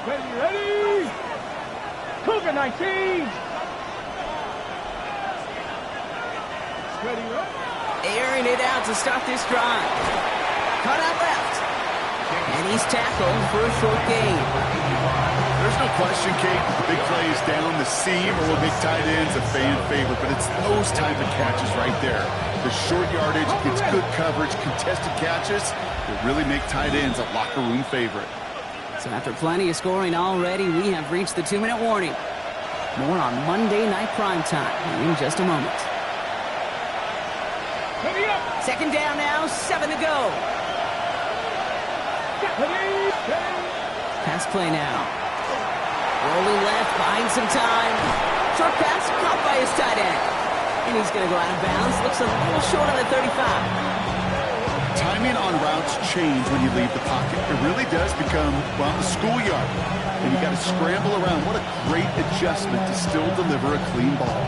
Ready? Cougar 19. Ready?
Airing it out to start this drive. Cut out left. And he's tackled for a short gain.
There's no question, Kate, big plays down the seam or will make tight ends a fan favorite, but it's those type of catches right there. The short yardage, gets good coverage, contested catches that really make tight ends a locker room favorite.
So after plenty of scoring already, we have reached the 2-minute warning. More on Monday Night Primetime in just a moment. 2nd down now, 7 to go. Pass play now. Rolling left, buying some time. Short pass caught by his tight end. And he's going to go out of bounds. Looks a little short on the 35.
Timing on routes change when you leave the pocket. It really does become, well, a schoolyard. And you got to scramble around. What a great adjustment to still deliver a clean ball.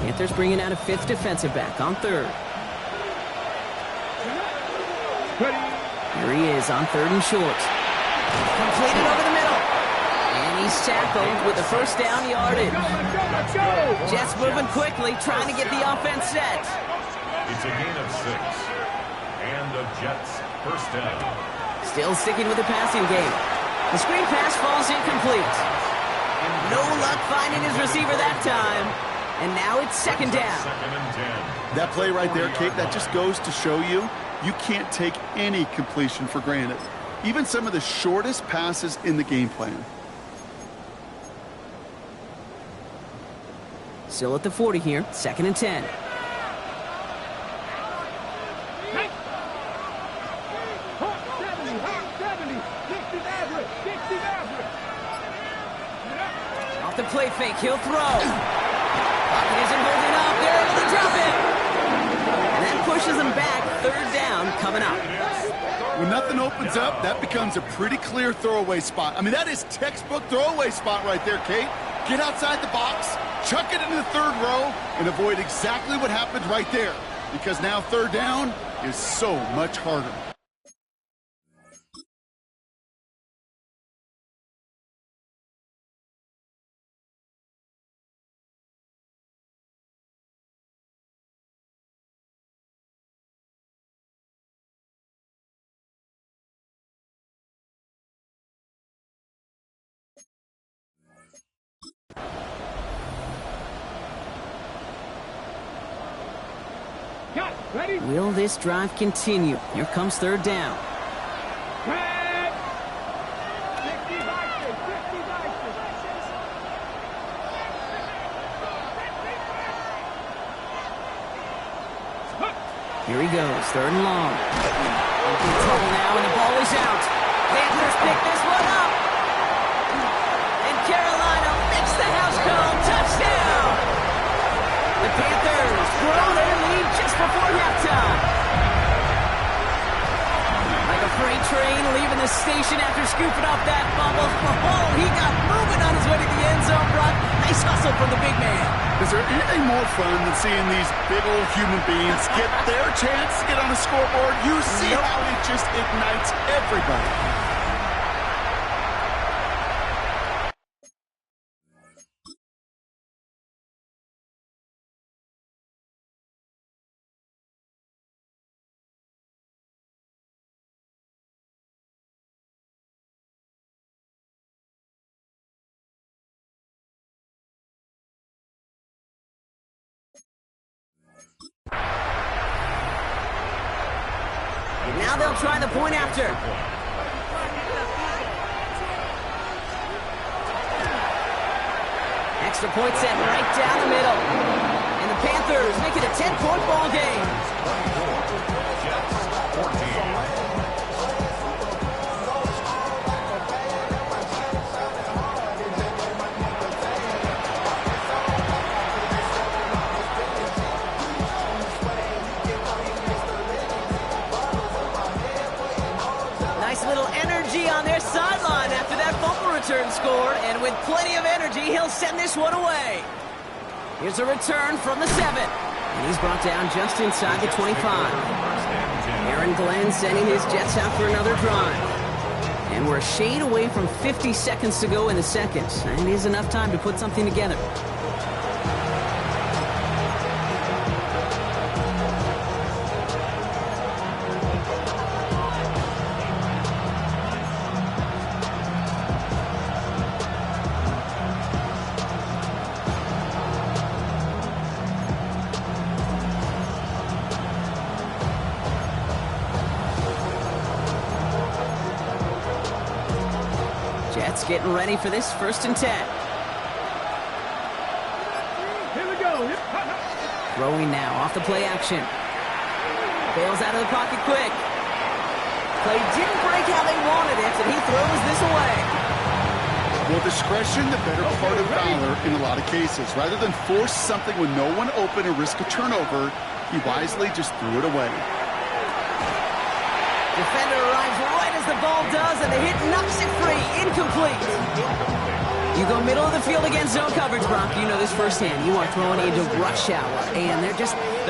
Panthers bringing out a 5th defensive back on 3rd. Here he is on 3rd and short. Completed over the middle. And he's tackled with the 1st down yardage. Jets moving quickly, trying to get the offense set.
It's a gain of 6. And the Jets 1st down.
Still sticking with the passing game. The screen pass falls incomplete. No luck finding his receiver that time. And now it's 2nd down.
2nd and 10.
That play right there, Kate, that just goes to show you can't take any completion for granted. Even some of the shortest passes in the game plan.
Still at the 40 here, 2nd and 10. Off the play fake, he'll throw. Pocket isn't holding up, they're able to drop it. And that pushes him back, 3rd down coming up.
When nothing opens up, that becomes a pretty clear throwaway spot. I mean, that is textbook throwaway spot right there, Kate. Get outside the box, chuck it into the 3rd row, and avoid exactly what happened right there. Because now 3rd down is so much harder.
Ready?
Will this drive continue? Here comes 3rd down. Here he goes, 3rd and long. In trouble now, and the ball is out. Panthers pick this one up. And Carolina makes the house call. Touchdown! The Panthers grow their lead just before halftime. Like a freight train leaving the station after scooping up that fumble. Oh, he got moving on his way to the end zone, Brock. Nice hustle from the big man.
Is there anything more fun than seeing these big old human beings get their chance to get on the scoreboard? You see how it just ignites everybody.
Now they'll try the point after. Extra point set right down the middle. And the Panthers make it a 10-point ball game. Little energy on their sideline after that fumble return score, and with plenty of energy, he'll send this one away. Here's a return from the 7. And he's brought down just inside the 25. Aaron Glenn sending his Jets out for another drive. And we're a shade away from 50 seconds to go in the second. And it is enough time to put something together. Jets getting ready for this 1st and 10.
Here we go.
Throwing now off the play action. Bails out of the pocket quick. Play didn't break how they wanted it, and he throws this away.
Well, discretion, the better part of valor in a lot of cases. Rather than force something with no one open and risk a turnover, he wisely just threw it away.
Defender arrives right as the ball does, and the hit knocks it free. Incomplete. You go middle of the field against zone coverage, Brock. You know this firsthand. You are throwing into rush hour, and there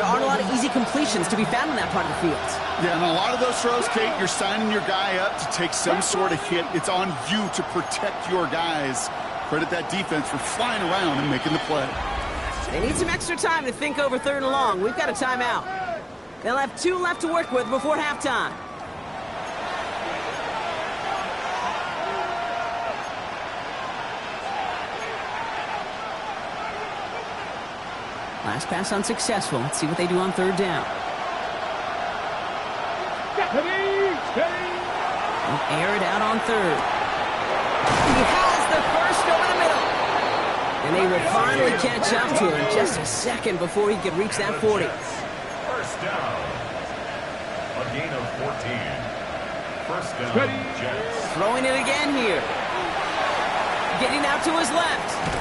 aren't a lot of easy completions to be found in that part of the field.
Yeah, and a lot of those throws, Kate, you're signing your guy up to take some sort of hit. It's on you to protect your guys. Credit that defense for flying around and making the play.
They need some extra time to think over 3rd and long. We've got a timeout. They'll have 2 left to work with before halftime. Last pass unsuccessful. Let's see what they do on 3rd down. They'll air it out on 3rd. He has the first over the middle. And they will finally catch up to him just a second before he could reach that 40.
1st down. A gain of 14. 1st down, Jets.
Throwing it again here. Getting out to his left.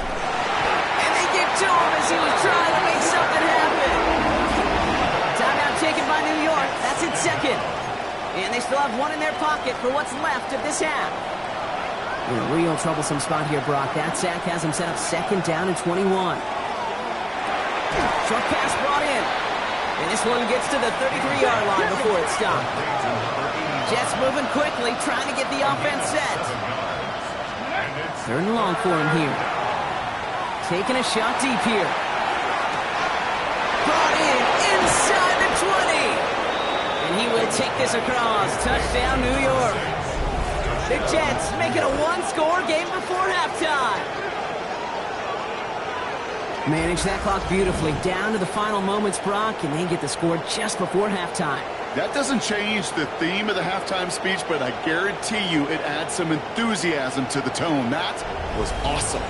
To him as he was trying to make something happen. Timeout taken by New York. That's its 2nd. And they still have 1 in their pocket for what's left of this half. In a real troublesome spot here, Brock. That sack has him set up 2nd down and 21. Short pass brought in. And this one gets to the 33-yard line before it stopped. Jets moving quickly, trying to get the offense set. 3rd and long for him here. Taking a shot deep here. Brought in inside the 20. And he will take this across. Touchdown, New York. The Jets make it a 1-score game before halftime. Manage that clock beautifully. Down to the final moments, Brock, and they get the score just before halftime.
That doesn't change the theme of the halftime speech, but I guarantee you it adds some enthusiasm to the tone. That was awesome.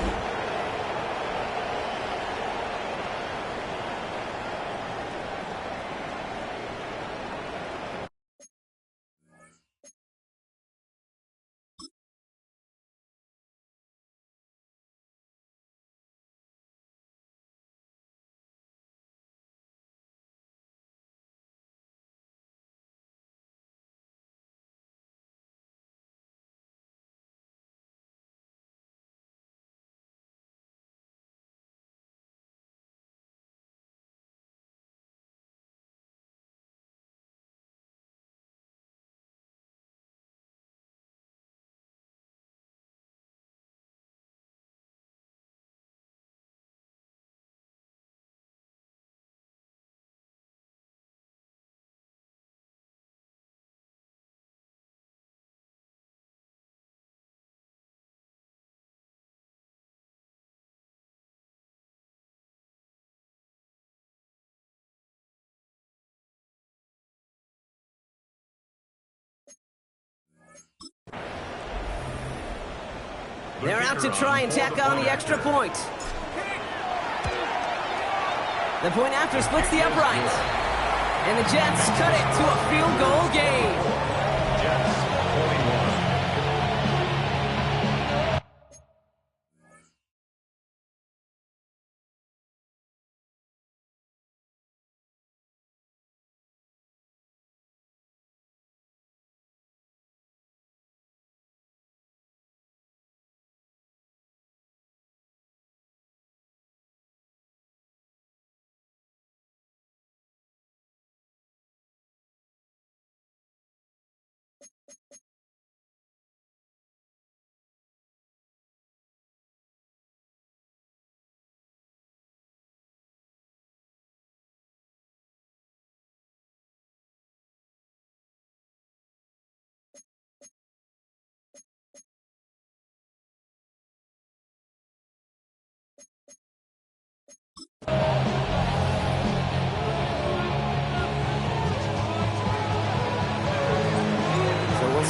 They're out to try and tack on the extra point. The point after splits the upright. And the Jets cut it to a field goal game.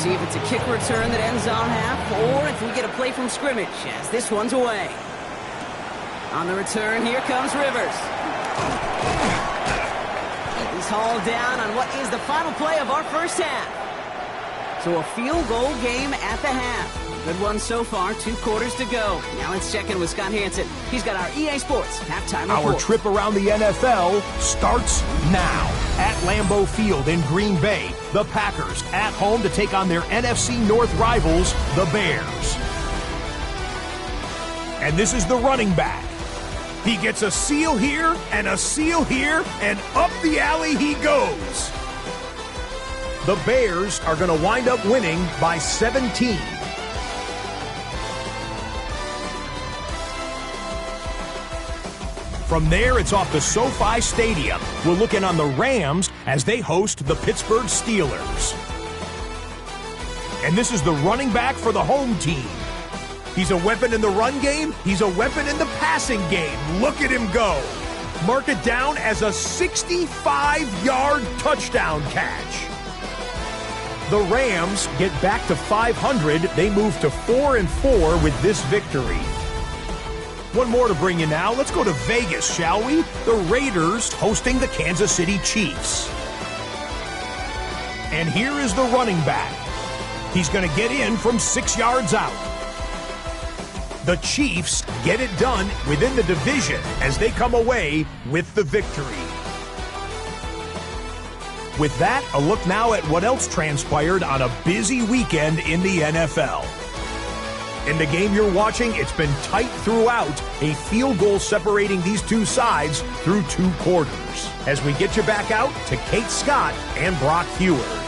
See if it's a kick return that ends on half, or if we get a play from scrimmage, as this one's away. On the return, here comes Rivers. He's hauled down on what is the final play of our first half. So a field goal game at the half. Good one so far, 2 quarters to go. Now let's check in with Scott Hansen. He's got our EA Sports halftime report.
Our trip around the NFL starts now. At Lambeau Field in Green Bay, the Packers at home to take on their NFC North rivals, the Bears. And this is the running back. He gets a seal here and a seal here, and up the alley he goes. The Bears are going to wind up winning by 17. From there, it's off to SoFi Stadium. We'll look in on the Rams as they host the Pittsburgh Steelers. And this is the running back for the home team. He's a weapon in the run game. He's a weapon in the passing game. Look at him go. Mark it down as a 65-yard touchdown catch. The Rams get back to 500. They move to 4-4 with this victory. One more to bring you now. Let's go to Vegas, shall we? The Raiders hosting the Kansas City Chiefs. And here is the running back. He's going to get in from 6 yards out. The Chiefs get it done within the division as they come away with the victory. With that, a look now at what else transpired on a busy weekend in the NFL. In the game you're watching, it's been tight throughout, a field goal separating these two sides through 2 quarters. As we get you back out to Kate Scott and Brock Hewer.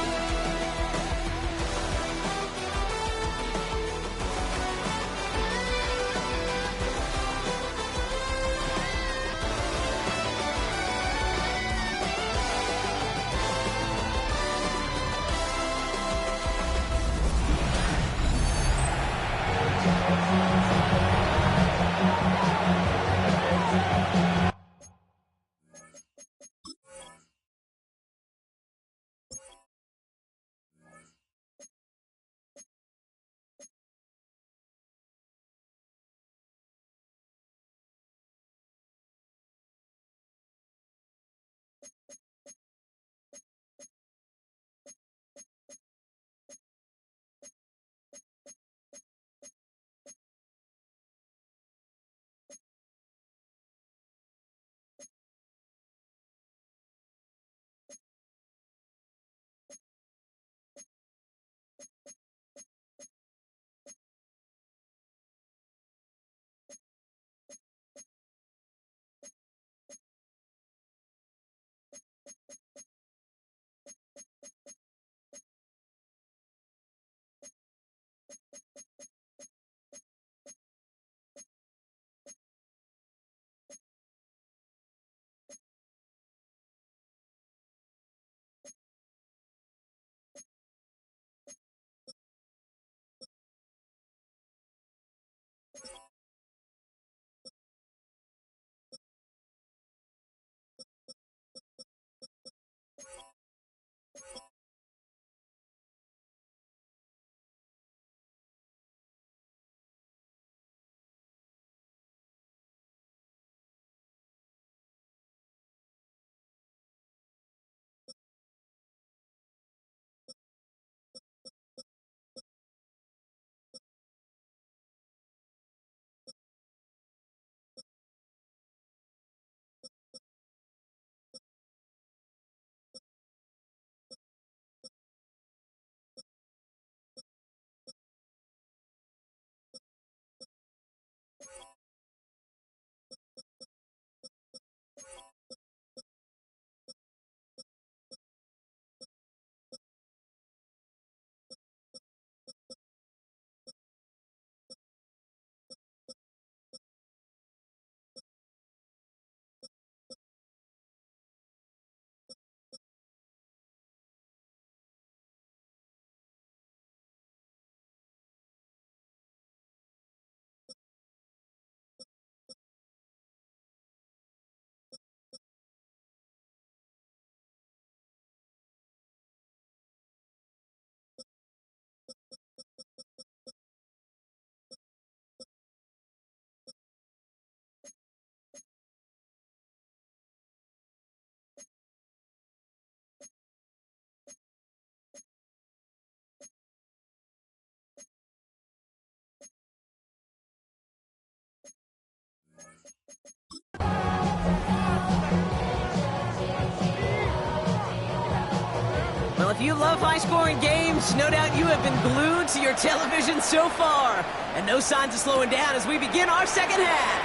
you love high-scoring games, no doubt you have been glued to your television so far. And no signs of slowing down as we begin our second half.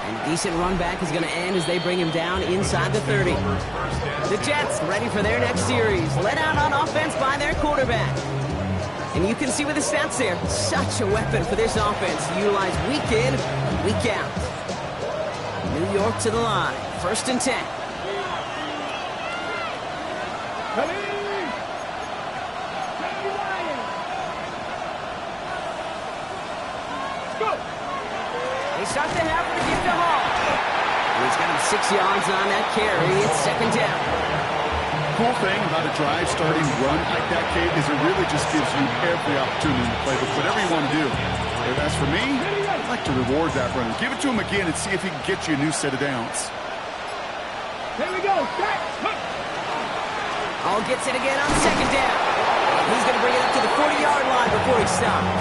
And decent run back is going to end as they bring him down inside the 30. The Jets ready for their next series, led out on offense by their quarterback. And you can see with the stats there, such a weapon for this offense to utilize week in, week out. New York to the line, 1st and 10. They start the half with a gift to Hall. And he's got him 6 yards on that carry. It's 2nd down.
Cool thing about a drive starting run like that, Kate, is it really just gives you every opportunity to play with whatever you want to do. But as for me, I'd like to reward that runner. Give it to him again and see if he can get you a new set of downs.
Here we go.
Hall gets it again on 2nd down. He's going to bring it up to the 40-yard line before he stops.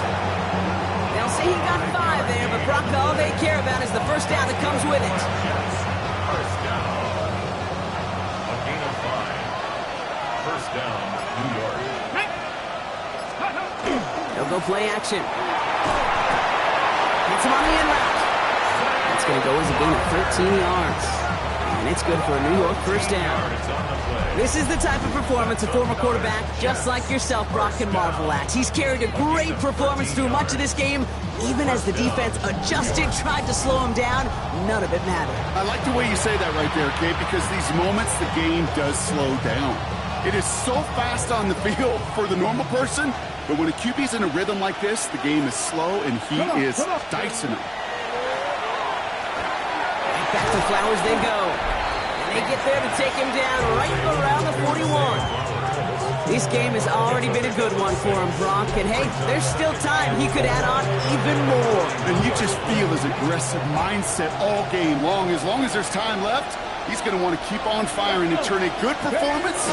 They'll say he got 5 there, but Brock, all they care about is the first down that comes with it.
First down. A gain of 5. First down, New York.
They'll go play action. Gets him on the end route. That's going to go as a gain of 13 yards. And it's good for a New York first down. This is the type of performance a former quarterback, just like yourself, Brock, can marvel at. He's carried a great performance through much of this game. Even as the defense adjusted, tried to slow him down, none of it mattered.
I like the way you say that right there, Kate, because these moments the game does slow down. It is so fast on the field for the normal person, but when a QB's in a rhythm like this, the game is slow and he is dicing them.
Back to Flowers they go. And they get there to take him down right around the 41. This game has already been a good one for him, Brock. And hey, there's still time. He could add on even more.
And you just feel his aggressive mindset all game long. As there's time left, he's going to want to keep on firing and turn a good performance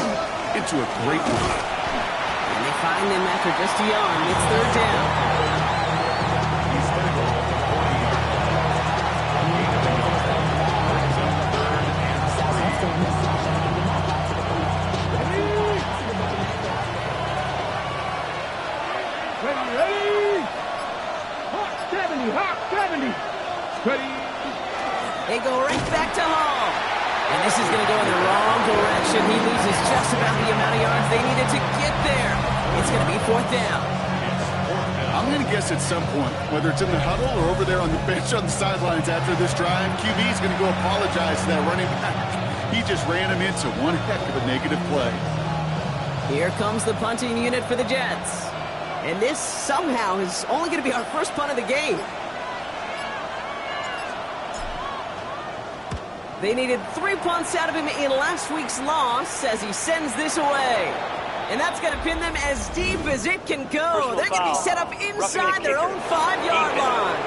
into a great one.
And they find him after just a yard. It's 3rd down. They go right back to Hall. And this is going to go in the wrong direction. He loses just about the amount of yards they needed to get there. It's going to be 4th down.
I'm going to guess at some point, whether it's in the huddle or over there on the bench on the sidelines after this drive, QB is going to go apologize to that running back. He just ran him into one heck of a negative play.
Here comes the punting unit for the Jets. And this somehow is only going to be our first punt of the game. They needed 3 punts out of him in last week's loss as he sends this away. And that's going to pin them as deep as it can go. They're going to be set up inside their own 5-yard line.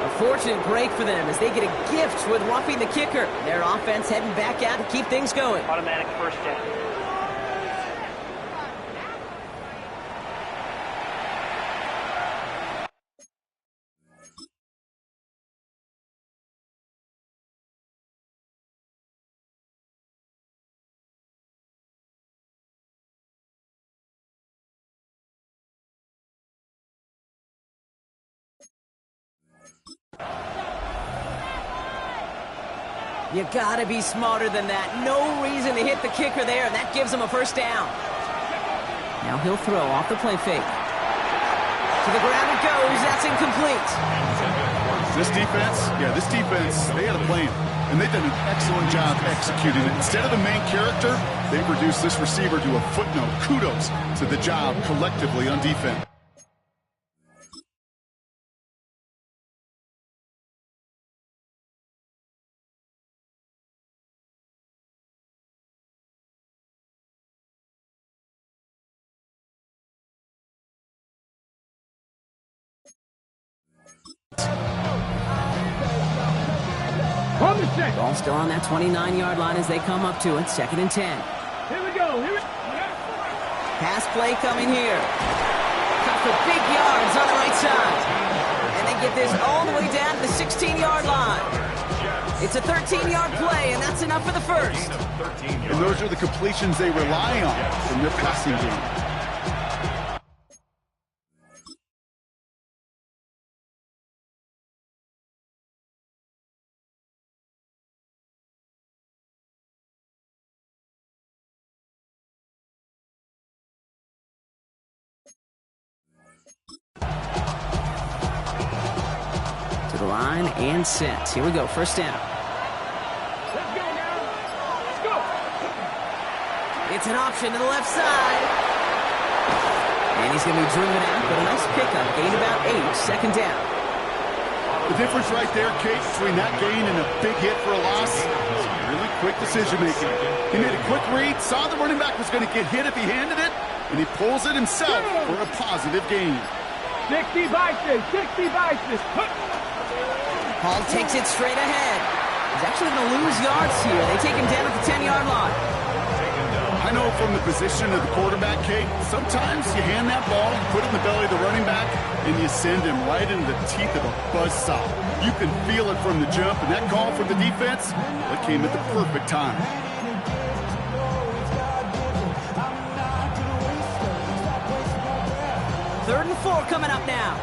A fortunate break for them as they get a gift with roughing the kicker. Their offense heading back out to keep things going.
Automatic first down.
You gotta be smarter than that. No reason to hit the kicker there, and that gives him a first down. Now he'll throw off the play fake. To the ground it goes. That's incomplete.
This defense, they had a plan, and they've done an excellent job executing it. Instead of the main character, they reduced this receiver to a footnote. Kudos to the job collectively on defense.
Ball still on that 29-yard line as they come up to it. 2nd and 10.
Here we go.
Pass play coming here. Cut for big yards on the right side. And they get this all the way down to the 16-yard line. It's a 13-yard play, and that's enough for the first.
And those are the completions they rely on from their passing game.
To the line and set. Here we go, first down.
Let's go now. Let's go.
It's an option to the left side. And he's going to be driven out, but a nice pickup. Gain about 8, second down.
The difference right there, Kate, between that gain and a big hit for a loss, is really quick decision-making. He made a quick read, saw the running back was going to get hit if he handed it, and he pulls it himself for a positive gain.
60 Bison, 60 Bison.
Hall takes it straight ahead. He's actually going to lose yards here. They take him down at the 10-yard line.
I know from the position of the quarterback, Kate, sometimes you hand that ball, you put it in the belly of the running back, and you send him right into the teeth of a buzzsaw. You can feel it from the jump, and that call from the defense, that came at the perfect time.
Third and 4 coming up now.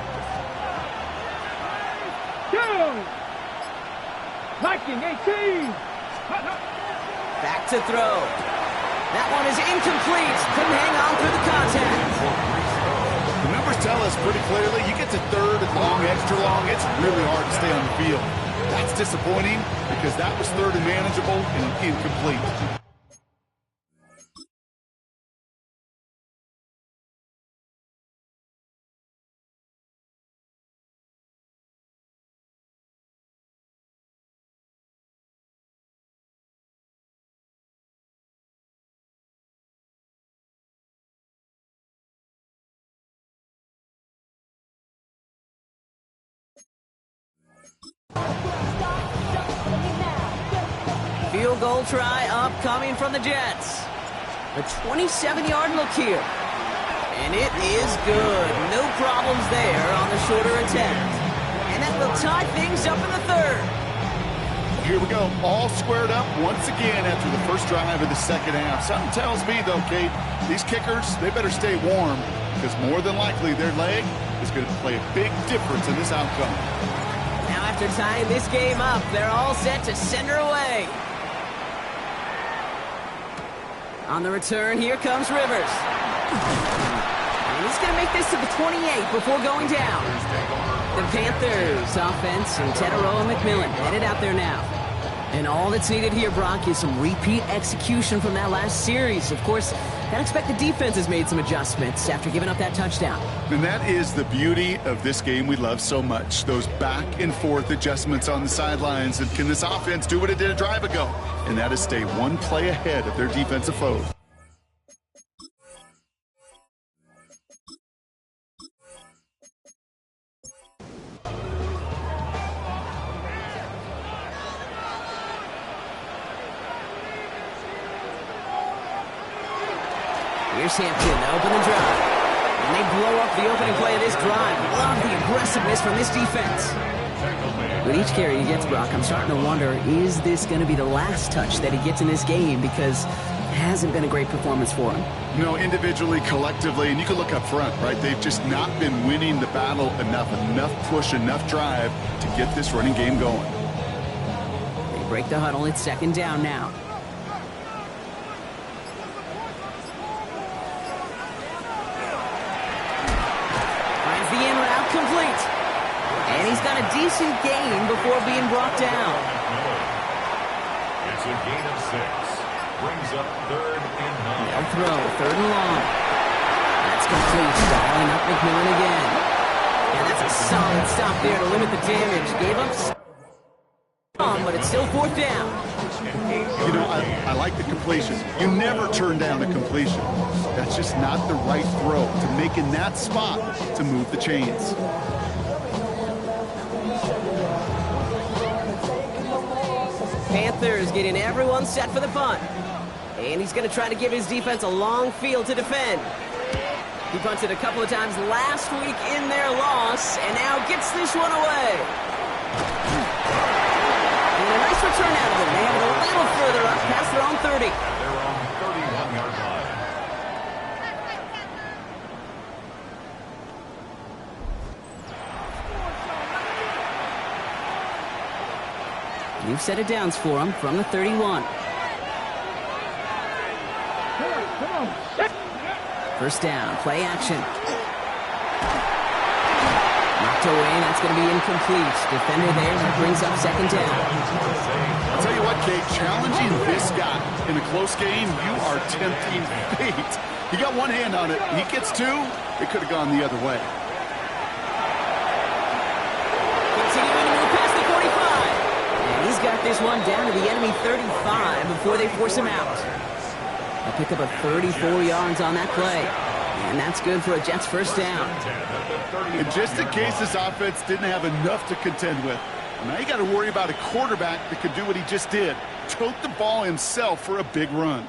Down. Viking 18.
Back to throw. That one is incomplete. Couldn't hang on through the contact.
The numbers tell us pretty clearly, you get to third and long, extra long, it's really hard to stay on the field. That's disappointing because that was third and manageable and incomplete.
Field goal try upcoming from the Jets. A 27-yard look here. And it is good. No problems there on the shorter attempt. And that will tie things up in the third.
Here we go, all squared up once again after the first drive of the second half. Something tells me, though, Kate, these kickers, they better stay warm because more than likely their leg is going to play a big difference in this outcome.
Now after tying this game up, they're all set to send her away. On the return, here comes Rivers. And he's going to make this to the 28 before going down. The Panthers offense and Tedero and McMillan headed out there now. And all that's needed here, Brock, is some repeat execution from that last series. Of course, I'd expect the defense has made some adjustments after giving up that touchdown.
And that is the beauty of this game we love so much. Those back and forth adjustments on the sidelines. And can this offense do what it did a drive ago? And that is stay one play ahead of their defensive foe.
Here's Hampton to open the drive. And they blow up the opening play of this drive. Love the aggressiveness from this defense. With each carry he gets, Brock, I'm starting to wonder, is this going to be the last touch that he gets in this game? Because it hasn't been a great performance for him.
You know, individually, collectively, and you can look up front, right? They've just not been winning the battle enough push, enough drive to get this running game going.
They break the huddle. It's second down now. Finds the in route complete. And he's got a decent gain before being brought down.
It's a gain of 6. Brings up third and 9.
They'll throw, third and long. That's complete. Dialing up McMillan again. And that's a solid stop there to limit the damage. Gave up some, but it's still fourth down.
You know, I like the completion. You never turn down a completion. That's just not the right throw to make in that spot to move the chains.
Panthers getting everyone set for the punt. And he's going to try to give his defense a long field to defend. He punted a couple of times last week in their loss, and now gets this one away. And a nice Let's return out of it. They have it a little further up past their own 30.
Their own 31-yard line.
New set of downs for them from the 31.
Come on.
First down, play action. Knocked away, that's going to be incomplete. Defender there, that brings up second down.
I'll tell you what, Kate, challenging this guy in a close game, you are tempting fate. He got one hand on it. He gets two, it could have gone the other way.
Continuing to move past the 45. And he's got this one down to the enemy 35 before they force him out. They'll pick up a 34 yards on that play. And that's good for a Jets first down.
And just in case this offense didn't have enough to contend with, now you got to worry about a quarterback that could do what he just did. Tote the ball himself for a big run.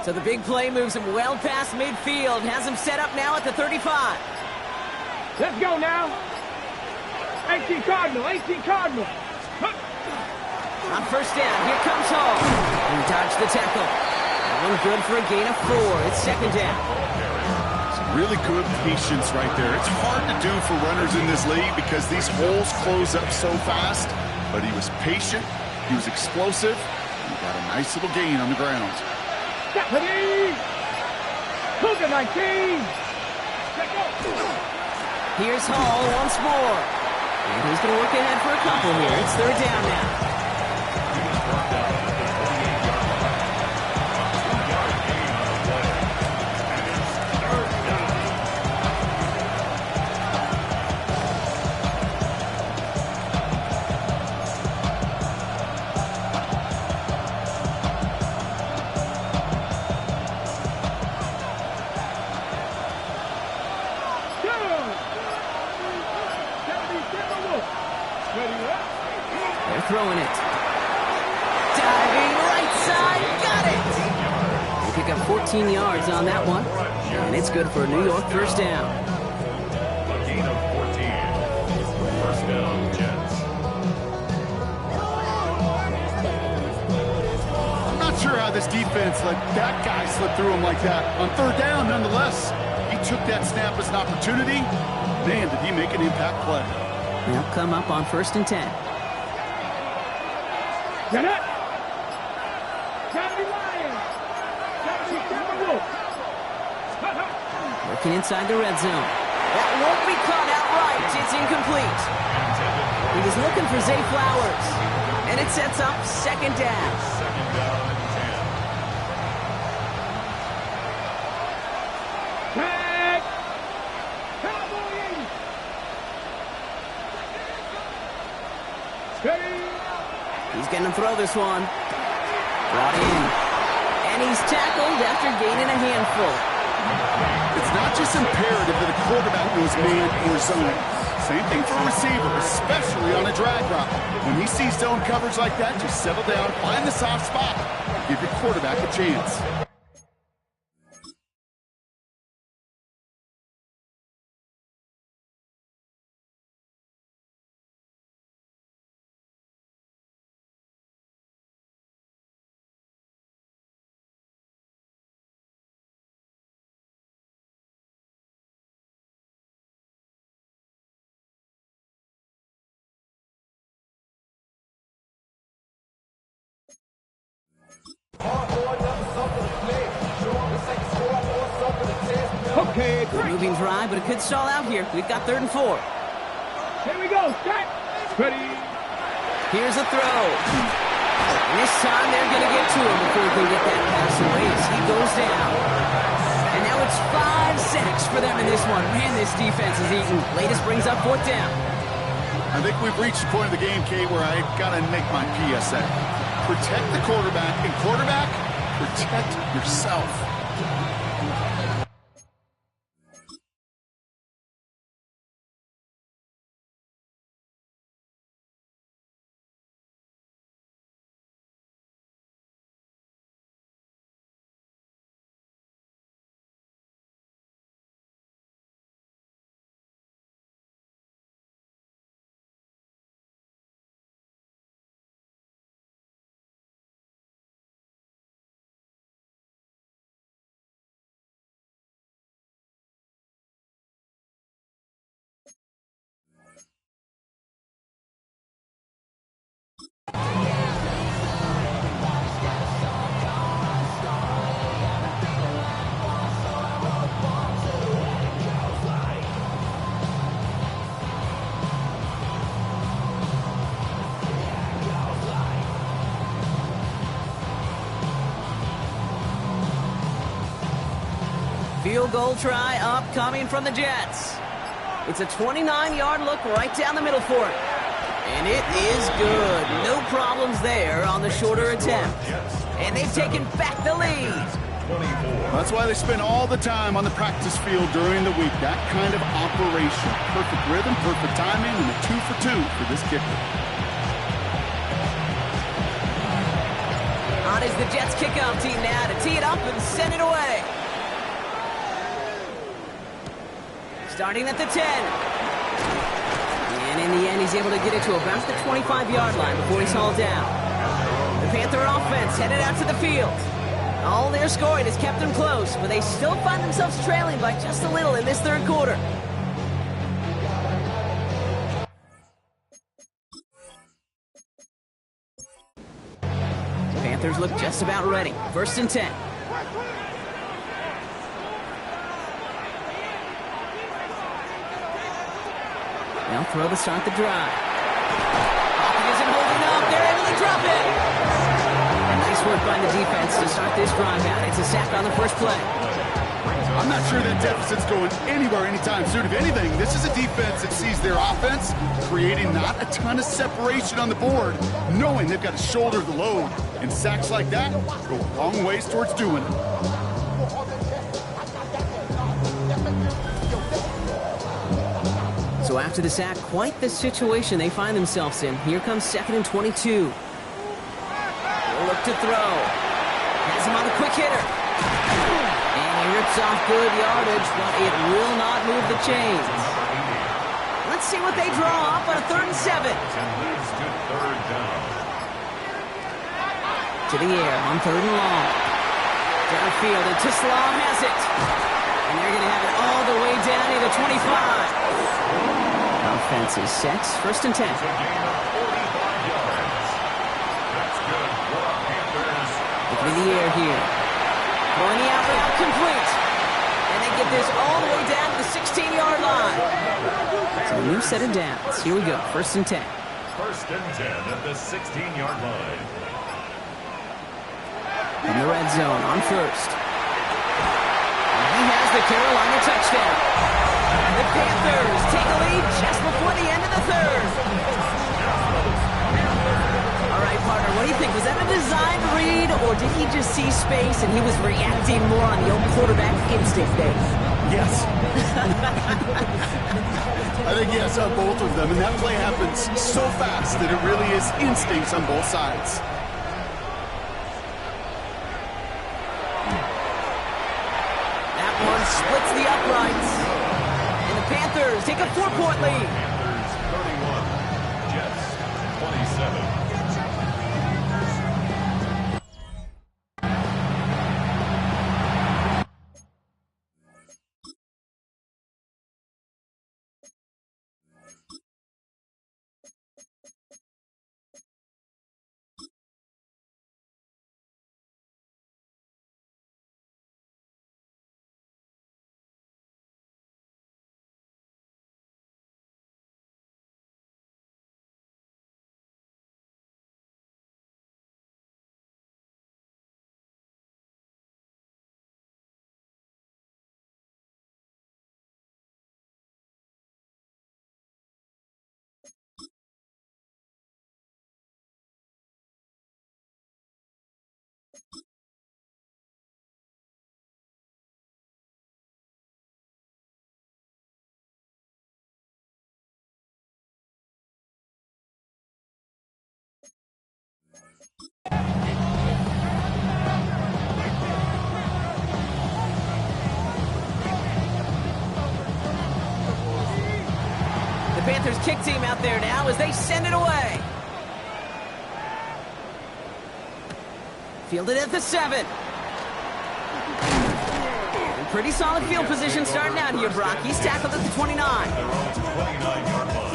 So the big play moves him well past midfield. Has him set up now at the 35.
Let's go now. 18 Cardinal, 18 Cardinal.
On first down, here comes Hall. And dodged the tackle. That one good for a gain of 4. It's second down.
Some really good patience right there. It's hard to do for runners in this league because these holes close up so fast. But he was patient, he was explosive, and he got a nice little gain on the ground.
Deputy! Cougar 19!
Here's Hall once more. And he's going to work ahead for a couple here. It's third down now. Throwing it. Diving right side. Got it. They pick up 14 yards on that one. And it's good for a New York first down.
A gain of 14. First down, Jets.
I'm not sure how this defense let that guy slip through him like that. On third down, nonetheless, he took that snap as an opportunity. Man, did he make an impact play.
They'll come up on first and 10.
Get it! Johnny Lion! Johnny Timberwolf!
Working inside the red zone. That won't be caught outright. It's incomplete. He was looking for Zay Flowers. And it sets up second down.
Second down and 10.
Tag! Cowboys! Steady!
He's going to throw this one. Brought in. And he's tackled after gaining a handful.
It's not just imperative that a quarterback knows man or zone. Same thing for a receiver, especially on a drag route. When he sees zone coverage like that, just settle down, find the soft spot, give your quarterback a chance.
Okay,
Good moving drive, but it could stall out here. We've got 3rd and 4.
here we go. Set. Ready.
Here's a throw. And this time they're going to get to him before he can get that pass away as he goes down. And now it's 5 sacks for them in this one. Man, this defense is eating. Latest brings up 4th down.
I think we've reached the point of the game, Kate, where I got to make my PSA. Protect the quarterback, and quarterback, protect yourself.
Field goal try upcoming from the Jets. It's a 29-yard look right down the middle for it. And it is good. No problems there on the shorter attempt. And they've taken back the lead.
That's why they spend all the time on the practice field during the week. That kind of operation. Perfect rhythm, perfect timing, and a 2 for 2 for this kicker.
On is the Jets kickoff team now to tee it up and send it away. Starting at the 10. And in the end, he's able to get it to about the 25-yard line before he's hauled down. The Panther offense headed out to the field. All their scoring has kept them close, but they still find themselves trailing by just a little in this third quarter. The Panthers look just about ready. 1st and 10. They'll throw to start the drive. Hawkins isn't holding up. They're able to drop it. And nice work by the defense to start this drive out. It's a sack on the first play.
I'm not sure that deficit's going anywhere anytime soon. If anything, this is a defense that sees their offense creating not a ton of separation on the board, knowing they've got to shoulder the load. And sacks like that go a long ways towards doing it.
So after the sack, quite the situation they find themselves in. Here comes 2nd and 22. They'll look to throw. Has him on the quick hitter. And he rips off good yardage, but it will not move the chains. Let's see what they draw up on a 3rd and 7. To the air on 3rd and long. Downfield, and Tislau has it. And they're going to have it all the way down to the 25. Offense is set. 1st and 10. Look at the air here. Throwing the out route complete. And they get this all the way down to the 16-yard line. So a new set of downs. Here we go. 1st and 10.
1st and 10 at the 16-yard line.
In the red zone on 1st. And he has the Carolina touchdown. The Panthers take a lead just before the end of the 3rd. All right, partner, what do you think? Was that a designed read, or did he just see space and he was reacting more on the old quarterback instinct thing?
Yes. I think yes on both of them, and that play happens so fast that it really is instincts on both sides.
That one splits the uprights. And the Panthers take a 4-point lead.
Panthers 31, Jets 27.
The Panthers kick team out there now as they send it away. Fielded at the 7. And pretty solid field position starting out here, Brock. He's tackled at the 29.
They're on to 29-yard line.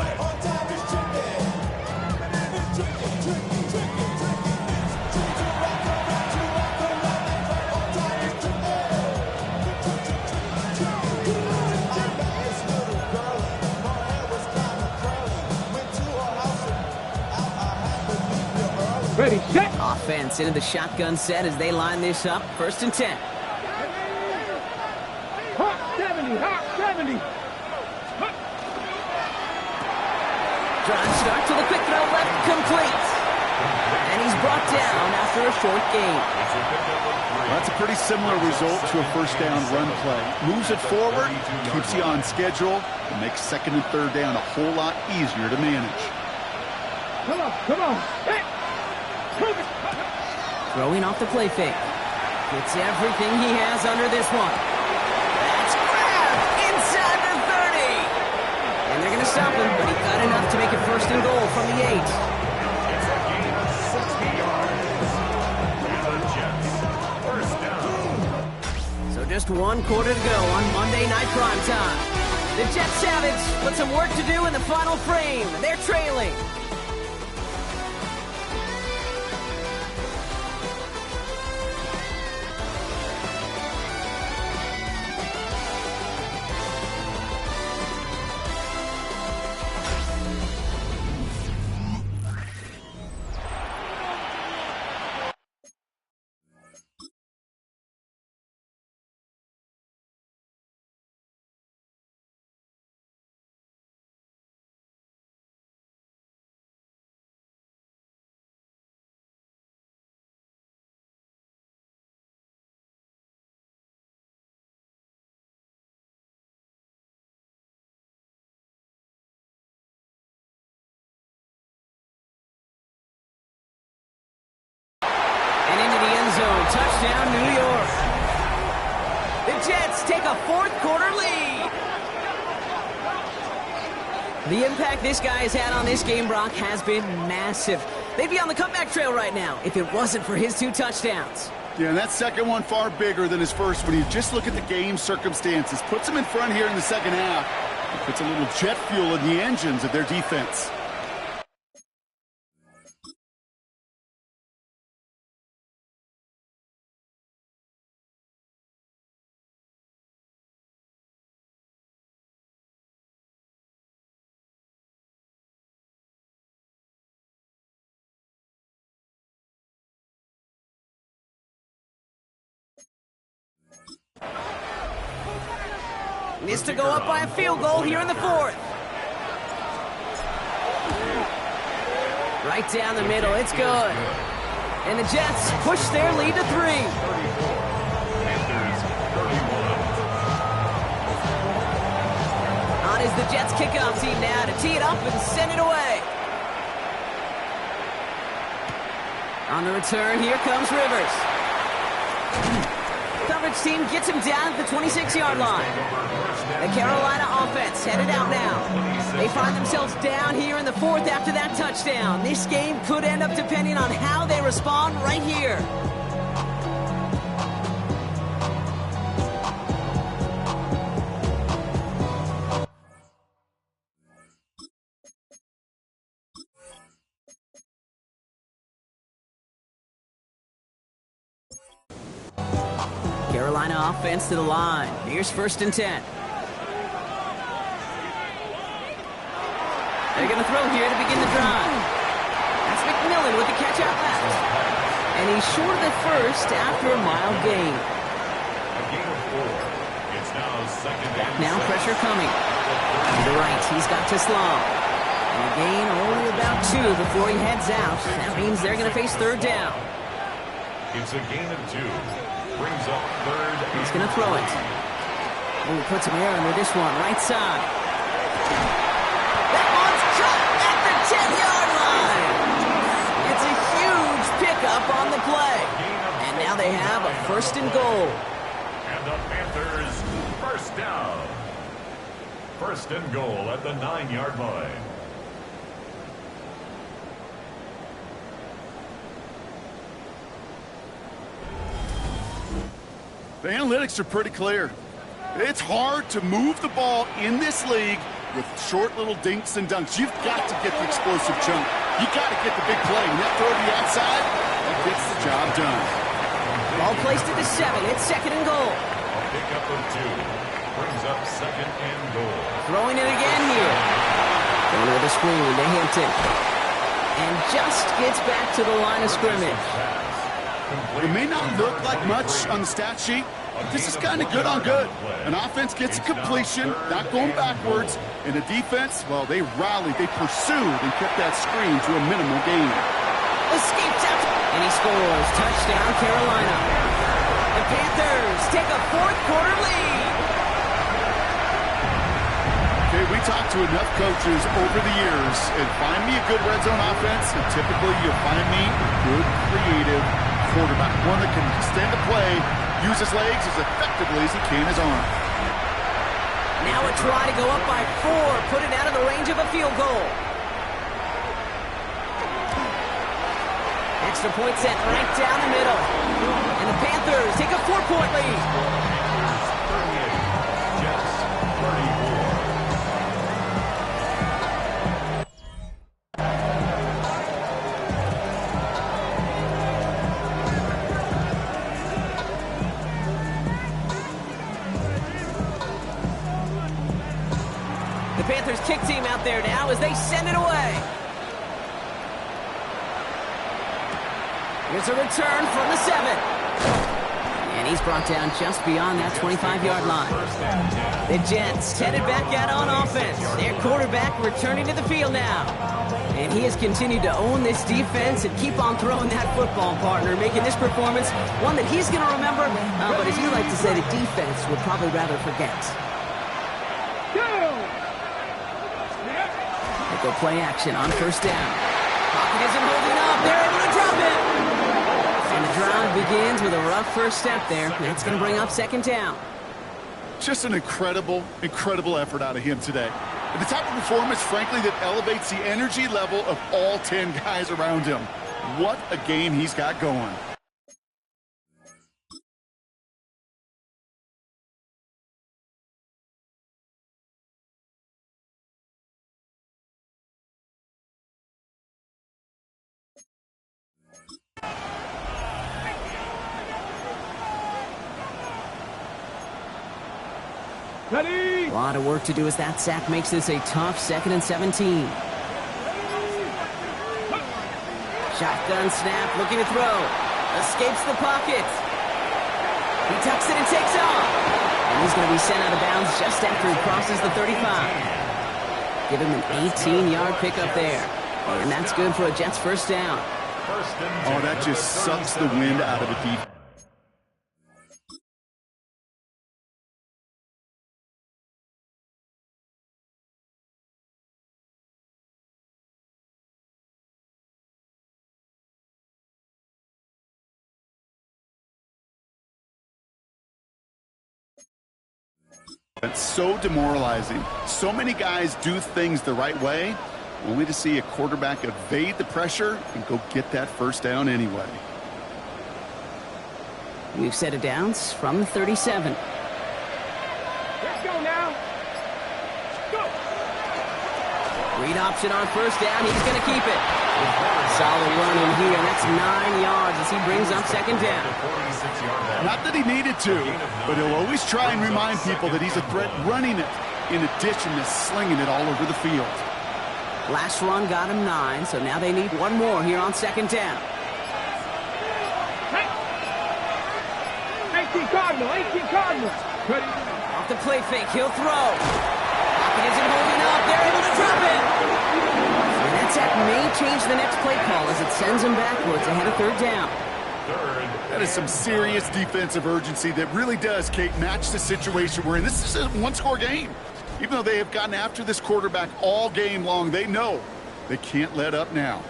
Ready, set.
Offense into the shotgun set as they line this up. 1st and 10.
Hot 70, hot 70.
Drive start to the quick throw left, complete. And he's brought down after a short gain.
That's a pretty similar result to a first down run play. Moves it forward, keeps you on schedule, and makes 2nd and 3rd down a whole lot easier to manage.
Come on, come on. Hey.
Throwing off the play fake. Gets everything he has under this one. That's grabbed inside the 30. And they're going to stop him, but he got enough to make it 1st and goal from the 8.
It's a gain of 60 yards. And the Jets, 1st down.
So just 1 quarter to go on Monday Night Primetime. The Jets have it, but some work to do in the final frame. They're trailing. And into the end zone. Touchdown, New York. The Jets take a 4th quarter lead. The impact this guy has had on this game, Brock, has been massive. They'd be on the comeback trail right now if it wasn't for his 2 touchdowns.
Yeah, and that second one far bigger than his first when you just look at the game circumstances. Puts him in front here in the second half. Puts a little jet fuel in the engines of their defense.
Needs to go up by a field goal here in the 4th. Right down the middle, it's good. And the Jets push their lead to 3.
Panthers, 31.
On is the Jets kickoff team now to tee it up and send it away. On the return, here comes Rivers. Coverage team gets him down at the 26-yard line. The Carolina offense headed out now. They find themselves down here in the 4th after that touchdown. This game could end up depending on how they respond right here. Carolina offense to the line. Here's 1st and 10. They're going to throw here to begin the drive. That's McMillan with the catch out left. And he's short of the 1st after a mild gain.
A gain of 4. It's now 2nd
Back
and
now,
7.
pressure coming. To the right, he's got to Slum. And a gain only about 2 before he heads out. That means they're going to face 3rd down.
It's a gain of 2. Brings up 3rd.
He's going to throw it. Oh, puts him air under this one, right side. That one's cut at the 10-yard line. It's a huge pickup on the play. And now they have a 1st and goal.
And the Panthers, 1st down.
First and goal at the 9-yard line.
The analytics are pretty clear. It's hard to move the ball in this league with short little dinks and dunks. You've got to get the explosive chunk. You got to get the big play. And that throw to the outside, that gets the job done.
Ball placed at the 7. It's second and goal.
A pickup of 2 brings up second and goal.
Throwing it again here. Going with a screen to Hampton. And just gets back to the line of scrimmage.
It may not look like much on the stat sheet, but this is kind of good on good. An offense gets a completion, not going backwards, and the defense, well, they rallied, they pursued, and kept that screen to a minimal gain.
Escapes out, and he scores. Touchdown, Carolina. The Panthers take a fourth-quarter lead.
Okay, we talked to enough coaches over the years, and find me a good red zone offense, and typically you'll find me a good, creative quarterback, one that can extend the play, use his legs as effectively as he can his arm.
Now a try to go up by 4, put it out of the range of a field goal. Extra point set right down the middle. And the Panthers take a 4-point lead.
38, Jets 34.
Panthers kick team out there now as they send it away. Here's a return from the 7. And he's brought down just beyond that 25-yard line. The Jets headed back out on offense. Their quarterback returning to the field now. And he has continued to own this defense and keep on throwing that football, partner, making this performance one that he's going to remember. But as you like to say, the defense would probably rather forget. Go play action on first down. Pocket isn't holding up. They're able to drop it. And the drive begins with a rough first step there. That's going to bring up second down.
Just an incredible, incredible effort out of him today. And the type of performance, frankly, that elevates the energy level of all 10 guys around him. What a game he's got going.
Ready. A lot of work to do as that sack makes this a tough 2nd and 17. Shotgun snap, looking to throw. Escapes the pocket. He tucks it and takes off. And he's going to be sent out of bounds just after he crosses the 35. Give him an 18-yard pickup there. And that's good for a Jets first down.
Oh, that just sucks the wind out of a defense. That's so demoralizing. So many guys do things the right way, only to see a quarterback evade the pressure and go get that first down anyway.
We've set it downs from the 37.
Let's go now. Go.
Read option on first down. He's going to keep it. Solid run in here. That's 9 yards as he brings up second down.
Not that he needed to, but he'll always try and remind people that he's a threat running it in addition to slinging it all over the field.
Last run got him 9, so now they need one more here on second down.
18 Cardinal. Ready.
Off the play fake, he'll throw. Pocket isn't holding up. They're able to drop it. And that sack may change the next play call as it sends him backwards ahead of third down.
That is some serious defensive urgency that really does, Kate, match the situation we're in. This is a one-score game. Even though they have gotten after this quarterback all game long, they know they can't let up now.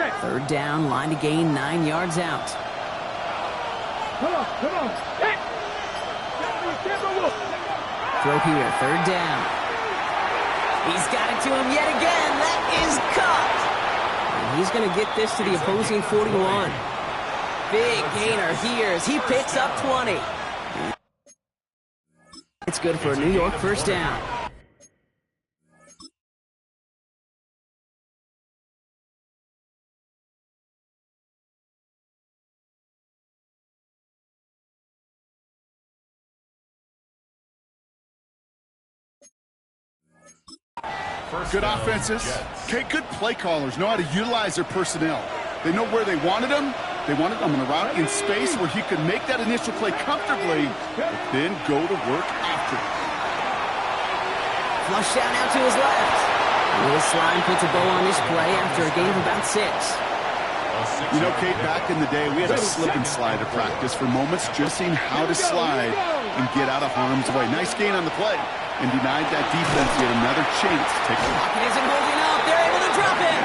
Set.
Third down, line to gain 9 yards out.
Come on. Set.
Throw here, third down. He's got it to him yet again. That is caught. And he's going to get this to the opposing 41. Big gainer here as he picks up 20. It's good for a New York first down.
Good offenses. Okay, good play callers know how to utilize their personnel. They know where they wanted them. They wanted them on a route in space where he could make that initial play comfortably, but then go to work after.
Flush down out to his left. This line puts a bow on this play after a gain of about 6.
You know, Kate, back in the day, we had a slip and slide to practice for moments, just seeing how to slide and get out of harm's way. Nice gain on the play, and denied that defense yet another chance to take a look.
Pocket isn't holding up. They're able to drop him.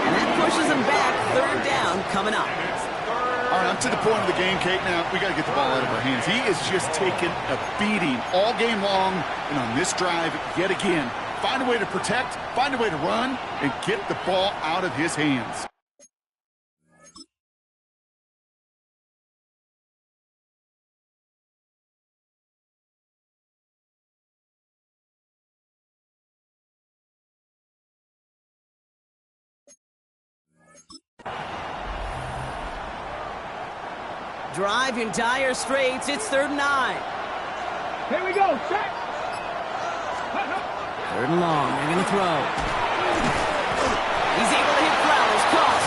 And that pushes him back. Third down coming up.
All right, I'm to the point of the game, Kate. Now, we got to get the ball out of our hands. He is just taking a beating all game long, and on this drive, yet again, find a way to protect, find a way to run, and get the ball out of his hands.
Drive in dire straits. It's 3rd and 9.
Here we go. Set.
3rd and long. They're going to throw. He's able to hit Flowers. Caught.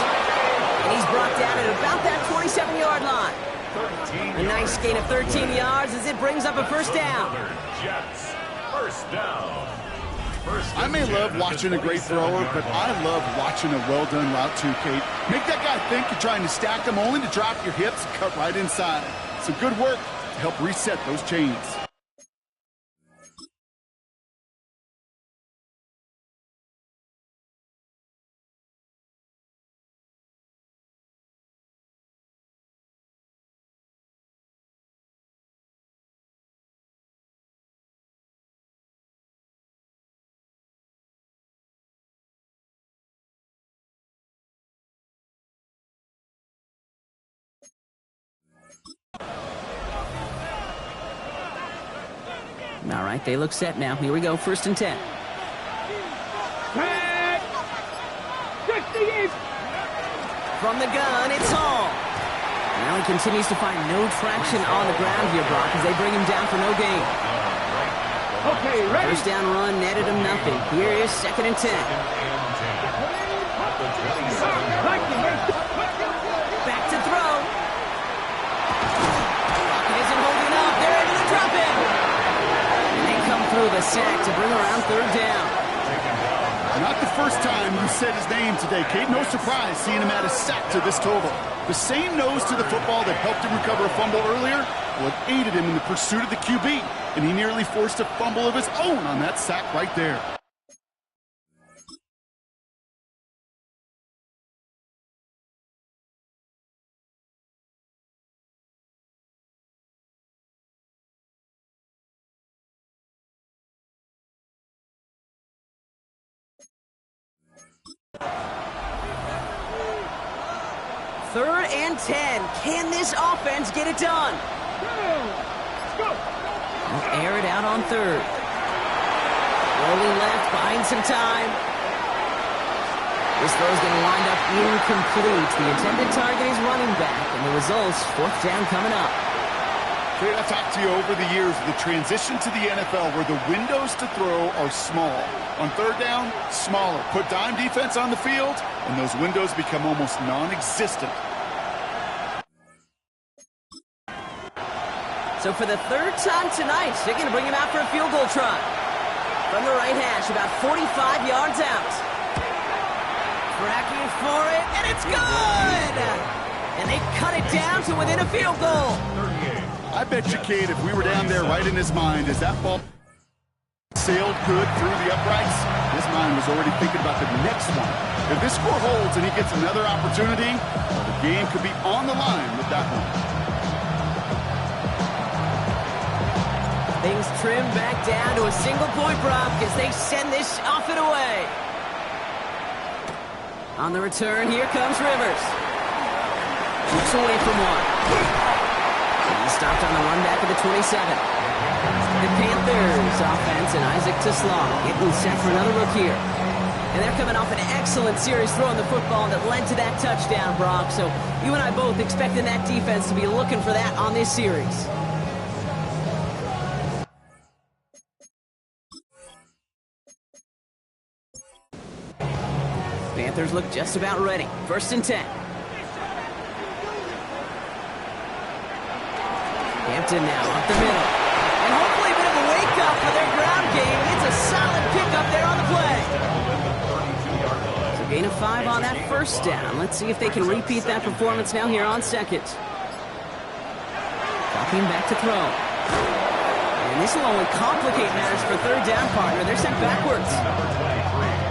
And he's brought down at about that 27-yard line. A nice gain of 13 yards as it brings up a first down.
Jets. First down.
I may love watching a great thrower, but I love watching a well-done route too, Kate. Make that guy think you're trying to stack them only to drop your hips and cut right inside. Some good work to help reset those chains.
All right, they look set now. Here we go, 1st and 10.
Set. 68.
From the gun, it's Hall. Now he continues to find no traction on the ground here, Brock, as they bring him down for no gain.
Okay, ready.
First down run netted him nothing. Here is 2nd and 10. Back to throw. Pocket isn't holding up. They're able to drop him. And they come through the sack to bring around 3rd down.
Not the first time you said his name today, Kate. No surprise seeing him add a sack to this total. The same nose to the football that helped him recover a fumble earlier, well, it aided him in the pursuit of the QB, and he nearly forced a fumble of his own on that sack right there.
Third and 10. Can this offense get it done? They'll air it out on 3rd. Rolling left, buying some time. This throw is going to wind up incomplete. The intended target is running back, and the results, 4th down coming up.
Kate, I've talked to you over the years of the transition to the NFL where the windows to throw are small. On 3rd down, smaller. Put dime defense on the field, and those windows become almost non-existent.
So for the 3rd time tonight, they're going to bring him out for a field goal try. From the right hash, about 45 yards out. Cracking for it, and it's good! And they cut it down to within a field goal.
I bet you, Kate, if we were down there right in his mind, as that ball sailed good through the uprights. His mind was already thinking about the next one. If this score holds and he gets another opportunity, well, the game could be on the line with that one.
Things trim back down to a single-point Brock as they send this off and away. On the return, here comes Rivers. Shoots away from one. He's stopped on the run back of the 27. The Panthers offense and Isaac Teslaw getting set for another look here. And they're coming off an excellent series throwing the football that led to that touchdown, Brock. So you and I both expecting that defense to be looking for that on this series. Panthers look just about ready. 1st and 10. Hampton now up the middle. And hopefully a bit of a wake-up for their ground game. It's a solid pickup there on the play. So gain of 5 on that 1st down. Let's see if they can repeat that performance now here on 2nd. Dropping back to throw. And this will only complicate matters for 3rd down, partner. They're sent backwards.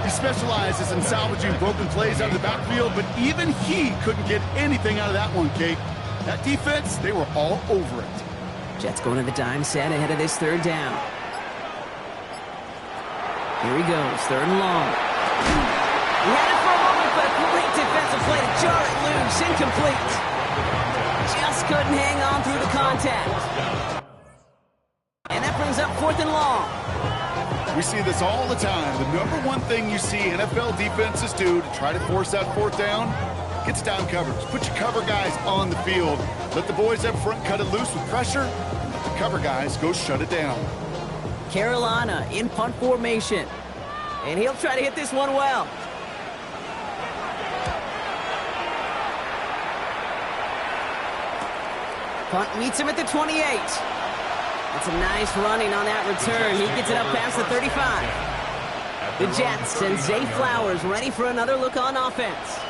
He specializes in salvaging broken plays out of the backfield, but even he couldn't get anything out of that one, Kate. That defense, they were all over it.
Jets going to the dime set ahead of this 3rd down. Here he goes, 3rd and long. He had it for a moment, but a great defensive play to jar it loose, incomplete. Just couldn't hang on through the contact. And that brings up 4th and long.
We see this all the time. The number one thing you see NFL defenses do to try to force that 4th down, gets down coverage. Put your cover guys on the field. Let the boys up front cut it loose with pressure, and let the cover guys go shut it down.
Carolina in punt formation. And he'll try to hit this one well. Punt meets him at the 28. That's a nice running on that return. He gets it up past the 35. The Jets and Zay Flowers ready for another look on offense.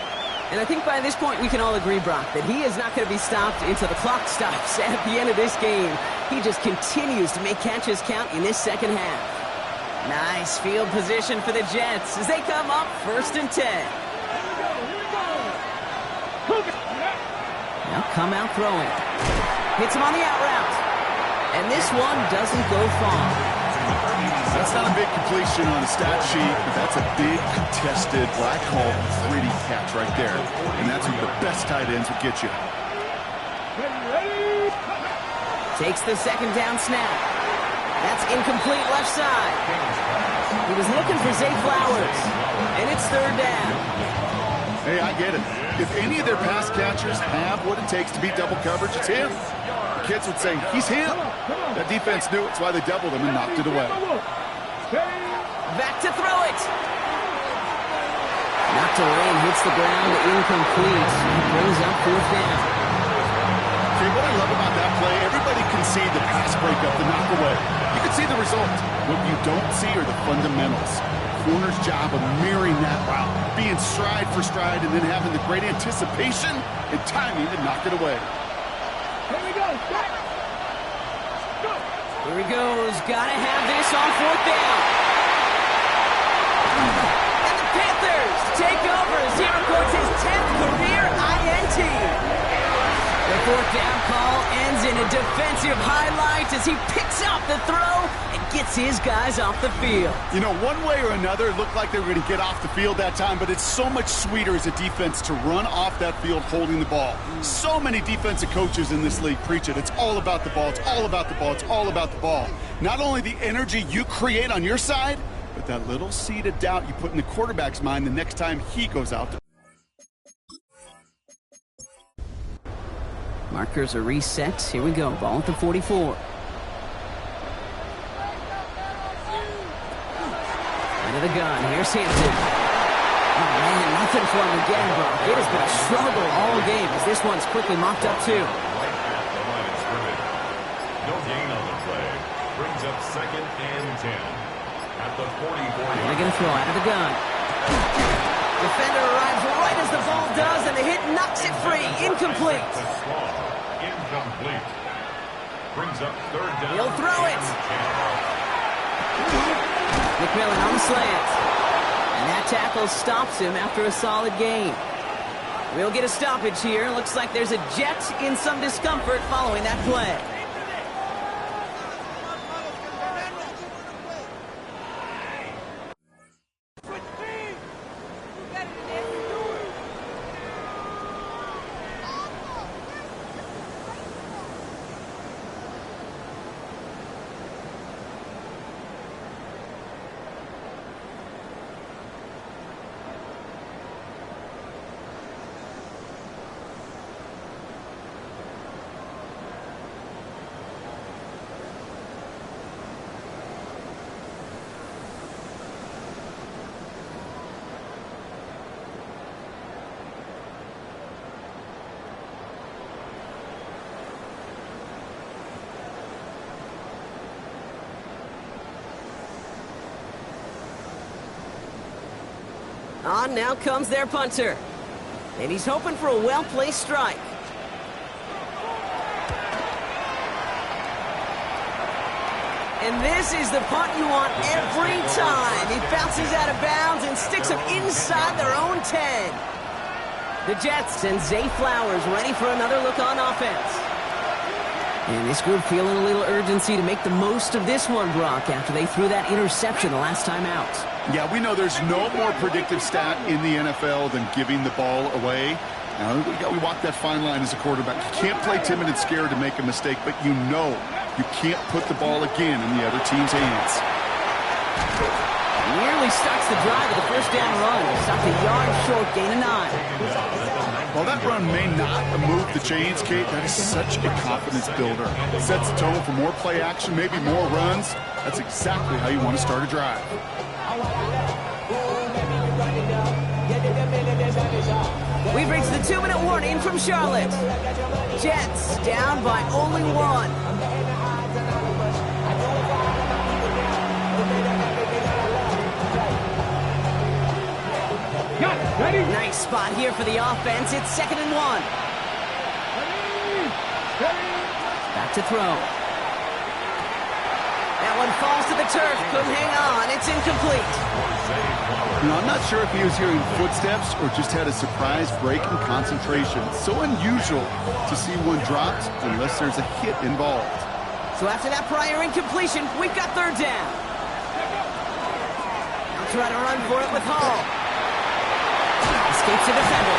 And I think by this point we can all agree, Brock, that he is not going to be stopped until the clock stops at the end of this game. He just continues to make catches count in this 2nd half. Nice field position for the Jets as they come up 1st and 10. Now come out throwing. Hits him on the out route. And this one doesn't go far.
That's not a big completion on the stat sheet, but that's a big contested, what I call gritty catch right there. And that's what the best tight ends would get you.
Takes the 2nd down snap. That's incomplete left side. He was looking for Zay Flowers. And it's 3rd down.
Hey, I get it. If any of their pass catchers have what it takes to beat double coverage, it's him. The kids would say, he's him. That defense knew it. That's why they doubled him and knocked it away.
Back to throw it. Knocked away and hits the ground incomplete. Brings up 4th down.
Okay, what I love about that play, everybody can see the pass breakup, the knock away. You can see the result. What you don't see are the fundamentals. Corner's job of mirroring that route, being stride for stride, and then having the great anticipation and timing to knock it away.
Here we go.
Here he goes. Gotta have this on 4th down. And the Panthers take over as he records his 10th career INT. The 4th down call ends in a defensive highlight as he picks out the throw and gets his guys off the field.
You know, one way or another, it looked like they were going to get off the field that time, but it's so much sweeter as a defense to run off that field holding the ball. So many defensive coaches in this league preach it. It's all about the ball. It's all about the ball. It's all about the ball. Not only the energy you create on your side, but that little seed of doubt you put in the quarterback's mind the next time he goes out to.
Markers are reset. Here we go. Ball at the 44. Into the gun. Here's Hampton. Oh, man, nothing for him again, Brock. It has been a struggle all game as this one's quickly mocked up, too.
Right at the line of scrimmage. No gain on the play. Brings up 2nd and 10. At the 44.
They're going to throw out of the gun. Defender arrives right as the ball does, and the hit knocks it free. Incomplete.
Brings up 3rd down.
He'll throw it. McMillan on the slant. And that tackle stops him after a solid gain. We'll get a stoppage here. Looks like there's a Jet in some discomfort following that play. On now comes their punter. And he's hoping for a well-placed strike. And this is the punt you want every time. He bounces out of bounds and sticks him inside their own 10. The Jets send Zay Flowers ready for another look on offense. And this group feeling a little urgency to make the most of this one, Brock, after they threw that interception the last time out.
Yeah, we know there's no more predictive stat in the NFL than giving the ball away. Now, we walk that fine line as a quarterback. You can't play timid and scared to make a mistake, but you know you can't put the ball again in the other team's hands.
Nearly starts the drive with a first down run. Stopped a yard short, gain of 9.
While that run may not move the chains, Kate, that is such a confidence builder. It sets the tone for more play action, maybe more runs. That's exactly how you want to start a drive.
We've reached the 2-minute warning from Charlotte. Jets down by only 1. Nice spot here for the offense. It's 2nd and 1. Back to throw. That one falls to the turf. Couldn't hang on. It's incomplete.
You know, I'm not sure if he was hearing footsteps or just had a surprise break in concentration. So unusual to see one dropped unless there's a hit involved.
So after that prior incompletion, we've got 3rd down. I'll try to run for it with Hall. Escapes the defender.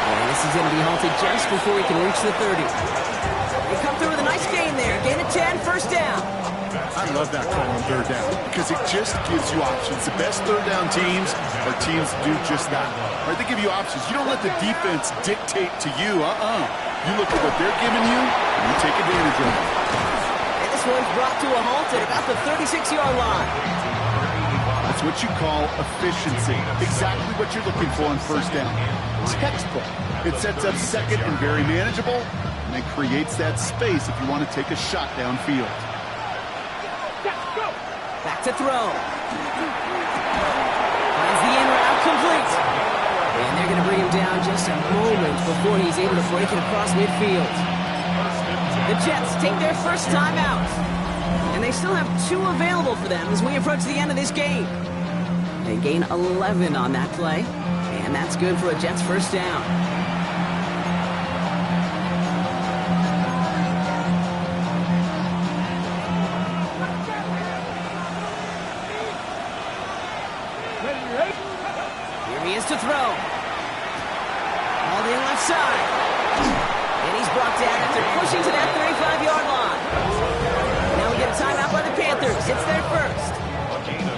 And this is going to be halted just before he can reach the 30. They come through with a nice gain there. Gain of 10, first down.
I love that call on 3rd down because it just gives you options. The best 3rd down teams are teams that do just that. Right? They give you options. You don't let the defense dictate to you. You look at what they're giving you, and you take advantage of it.
And this one's brought to a halt at about the 36-yard line.
That's what you call efficiency. Exactly what you're looking for on 1st down. Textbook. It sets up 2nd and very manageable, and it creates that space if you want to take a shot downfield.
Back to throw. Finds the in route complete. And they're going to bring him down just a moment before he's able to break it across midfield. The Jets take their first time out. And they still have 2 available for them as we approach the end of this game. They gain 11 on that play. And that's good for a Jets first down. To throw. All in left side. And he's brought down after pushing to that 35-yard line. Now we get a timeout by the Panthers. It's their first.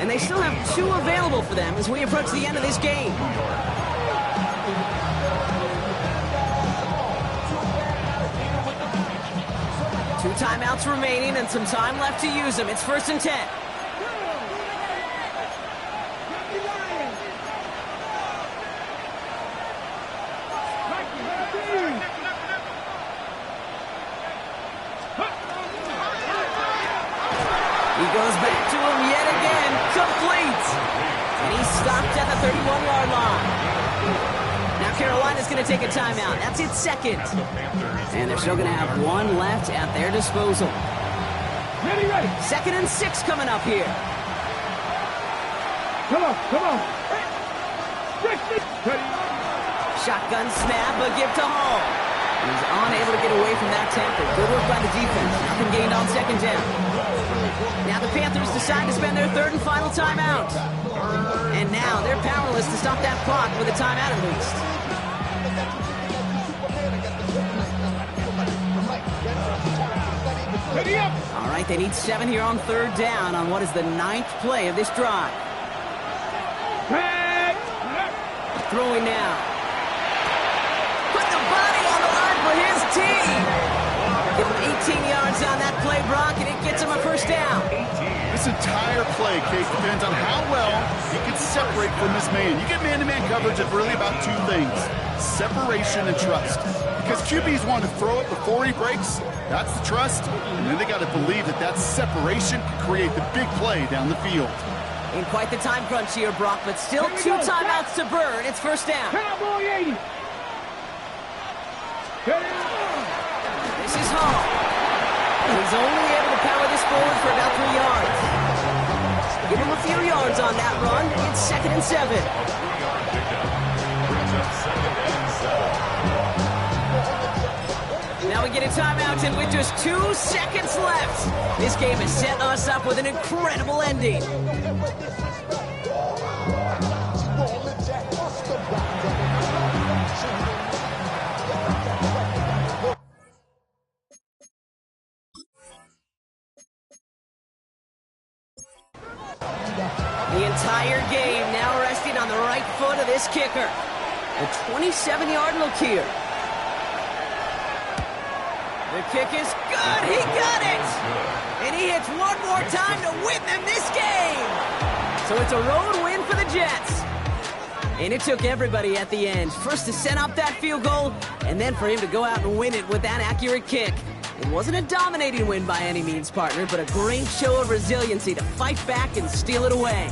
And they still have 2 available for them as we approach the end of this game. 2 timeouts remaining and some time left to use them. It's 1st and 10. Goes back to him yet again, complete. And he's stopped at the 31-yard line. Now Carolina's going to take a timeout. That's its 2nd. And they're still going to have 1 left at their disposal.
Ready.
2nd and 6 coming up here.
Come on. 60.
Shotgun snap, but give to Hall. He's unable to get away from that tempo. Good work by the defense. Nothing gained on second down. Now the Panthers decide to spend their third and final timeout. And now they're powerless to stop that clock with a timeout at least. All right, they need 7 here on third down on what is the 9th play of this drive. Throwing now. Put the body on the line for his team. Give him 18 yards on that play, Brock, and it gets him a first down.
This entire play, Case, depends on how well he can separate from his man. You get man-to-man coverage, it's really about 2 things: separation and trust. Because QBs want to throw it before he breaks, that's the trust, and then they got to believe that that separation can create the big play down the field.
In quite the time crunch here, Brock, but still 2 timeouts to burn. It's first down.
Cowboy 80.
This is Hall. He's only able to power this forward for about 3 yards. Give him a few yards on that run. It's 2nd and 7. Now we get a timeout, and with just 2 seconds left, this game has set us up with an incredible ending. The entire game now resting on the right foot of this kicker. A 27-yard look here. The kick is good. He got it. And he hits one more time to win them this game. So it's a road win for the Jets. And it took everybody at the end. First to set up that field goal, and then for him to go out and win it with that accurate kick. It wasn't a dominating win by any means, partner, but a great show of resiliency to fight back and steal it away.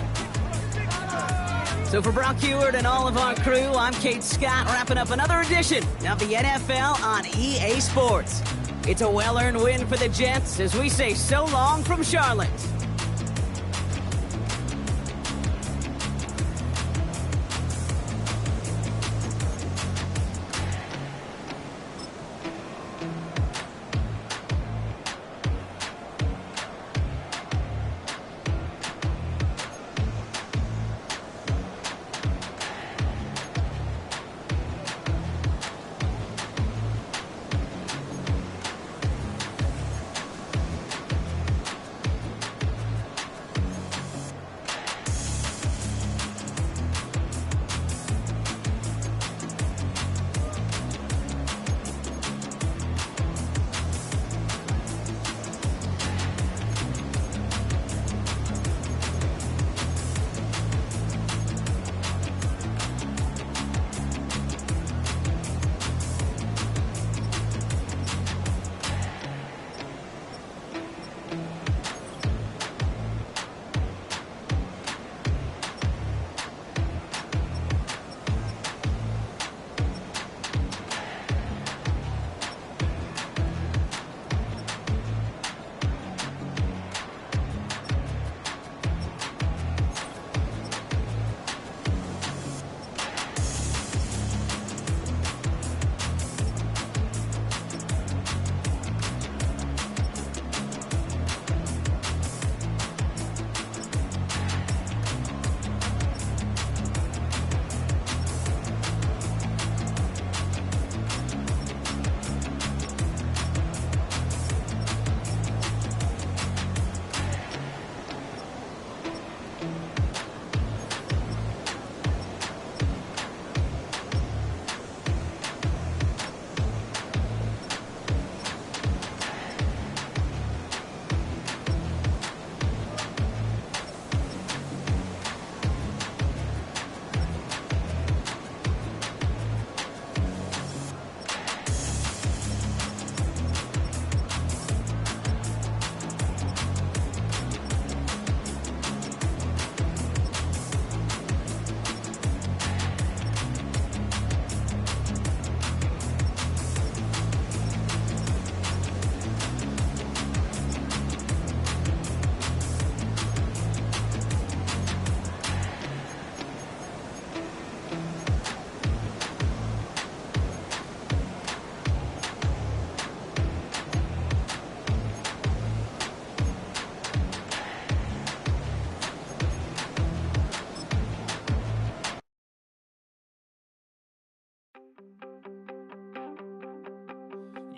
So for Brock Heward and all of our crew, I'm Kate Scott, wrapping up another edition of the NFL on EA Sports. It's a well-earned win for the Jets as we say so long from Charlotte.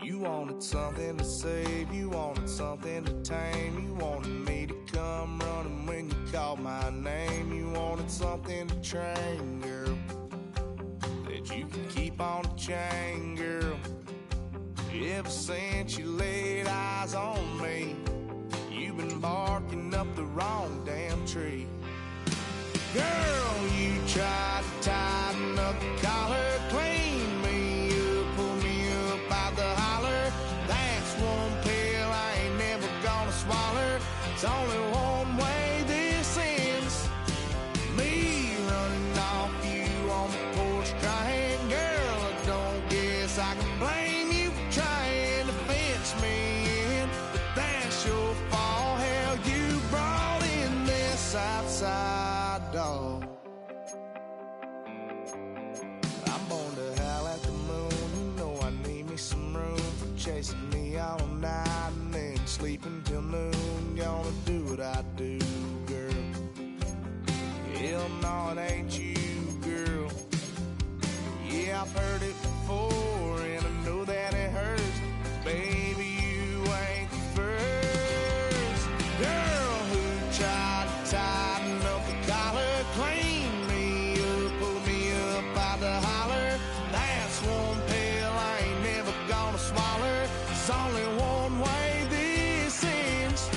You wanted something to save, you wanted something to tame. You wanted me to come running when you called my name. You wanted something to train, girl, that you could keep on the chain, girl. Ever since you laid eyes on me, you've been barking up the wrong damn tree. Girl, you tried to tighten up the collar, clean me up, pull me up out the holler. That's one pill I ain't never gonna swallow. It's only one way this ends. Me running off you on the porch crying. Girl, I don't guess I can blame you for trying to fence me in, but that's your fault. Hell, you brought in this outside dog. I'm born to howl at the moon. You know I need me some room for chasing me all night and then sleeping till noon. Gonna do what I do, girl. Hell no, it ain't you, girl. Yeah, I've heard it before and I know that it hurts. Baby, you ain't the first girl who tried to tighten up the collar, clean me up, pull me up out the holler. That's one pill I ain't never gonna swallow. It's only one way this ends.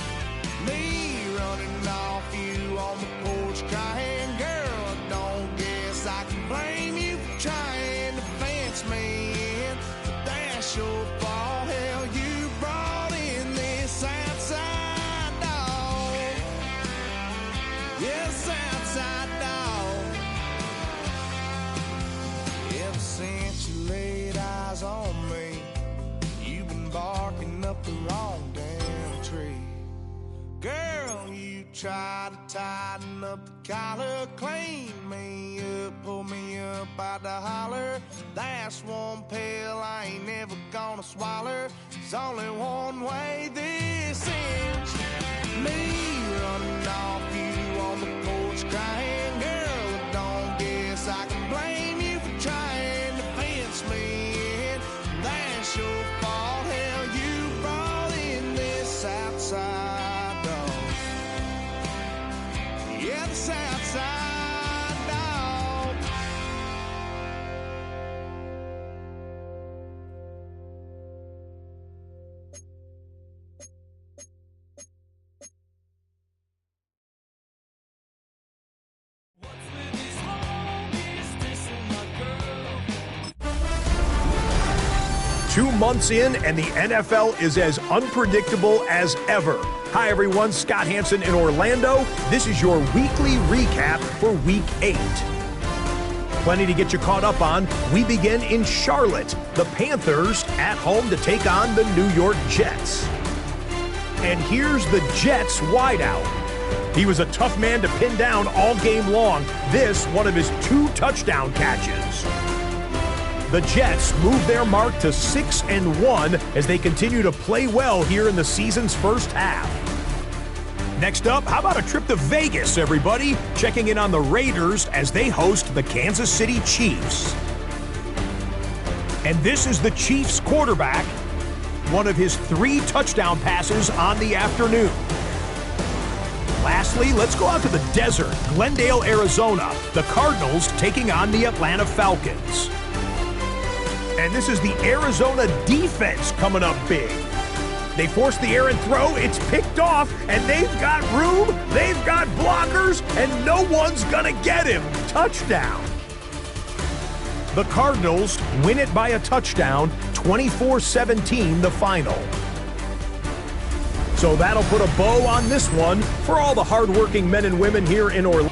Me running off you on the porch crying. Girl, I don't guess I can blame you for trying to fence me in, but that's your fault. Hell, you brought in this outside dog. Yes, outside dog. Ever since you laid eyes on me, you've been barking up the wrong damn tree. Girl, you tried to tighten up the collar, clean me up, pull me up out the holler. That's one pill I ain't never gonna swallow. There's only one way this ends. Me running off you on the porch crying. Girl, I don't guess I can blame you for trying to fence me in. That's your fault. Hell, you brought in this outside dog. Yeah, this outside dog.
What's with these homies dissing my girl?
2 months in, and the NFL is as unpredictable as ever. Hi, everyone. Scott Hansen in Orlando. This is your weekly recap for Week 8. Plenty to get you caught up on. We begin in Charlotte. The Panthers at home to take on the New York Jets. And here's the Jets wideout. He was a tough man to pin down all game long. This, one of his 2 touchdown catches. The Jets move their mark to 6-1 as they continue to play well here in the season's first half. Next up, how about a trip to Vegas, everybody? Checking in on the Raiders as they host the Kansas City Chiefs. And this is the Chiefs quarterback, one of his 3 touchdown passes on the afternoon. Lastly, let's go out to the desert, Glendale, Arizona. The Cardinals taking on the Atlanta Falcons. And this is the Arizona defense coming up big. They force the errant throw, it's picked off, and they've got room, they've got blockers, and no one's gonna get him. Touchdown. The Cardinals win it by a touchdown, 24-17 the final. So that'll put a bow on this one for all the hardworking men and women here in Orlando.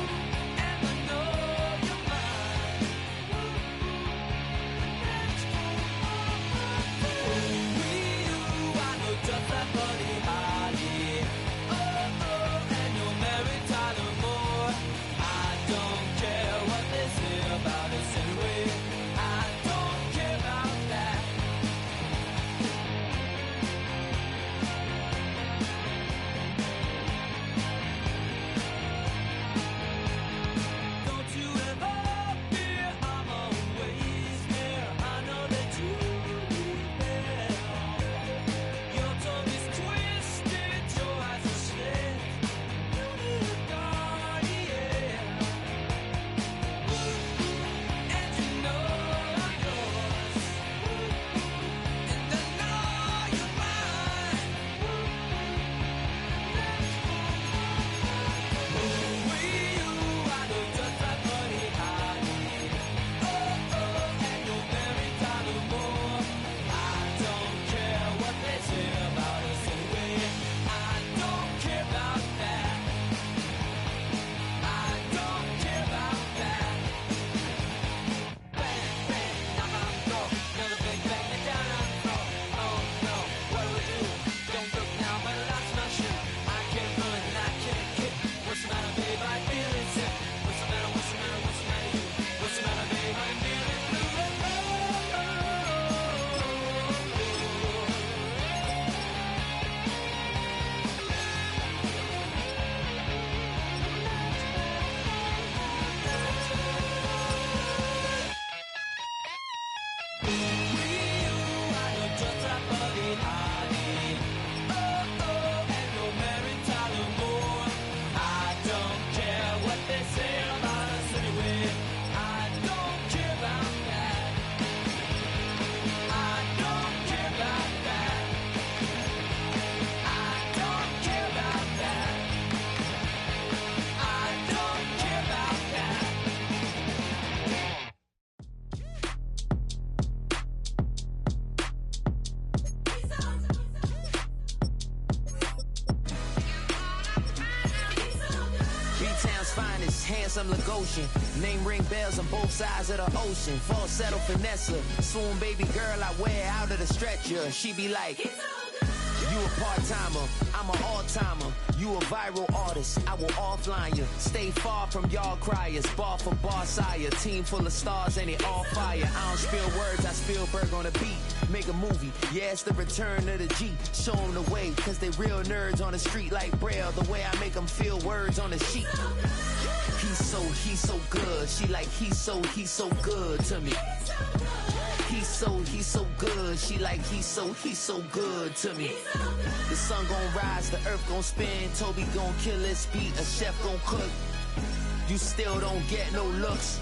finest, handsome Lagosian. Name ring bells on both sides of the ocean. Falsetto finesse, swoon baby girl I wear out of the stretcher. She be like, you a part-timer, I'm an all-timer. You a viral artist, I will offline you. Stay far from y'all criers, bar for bar sire. Team full of stars and it all fire. I don't spill words, I Spielberg on the beat. Make a movie, yeah, it's the return of the G. Show them the way, cause they real nerds on the street like Braille. The way I make them feel words on the sheet. He's so good. She like, he's so good to me. He's so good. She like, he's so good to me. The sun gon' rise, the earth gon' spin. Toby gon' kill this beat, a chef gon' cook. You still don't get no looks.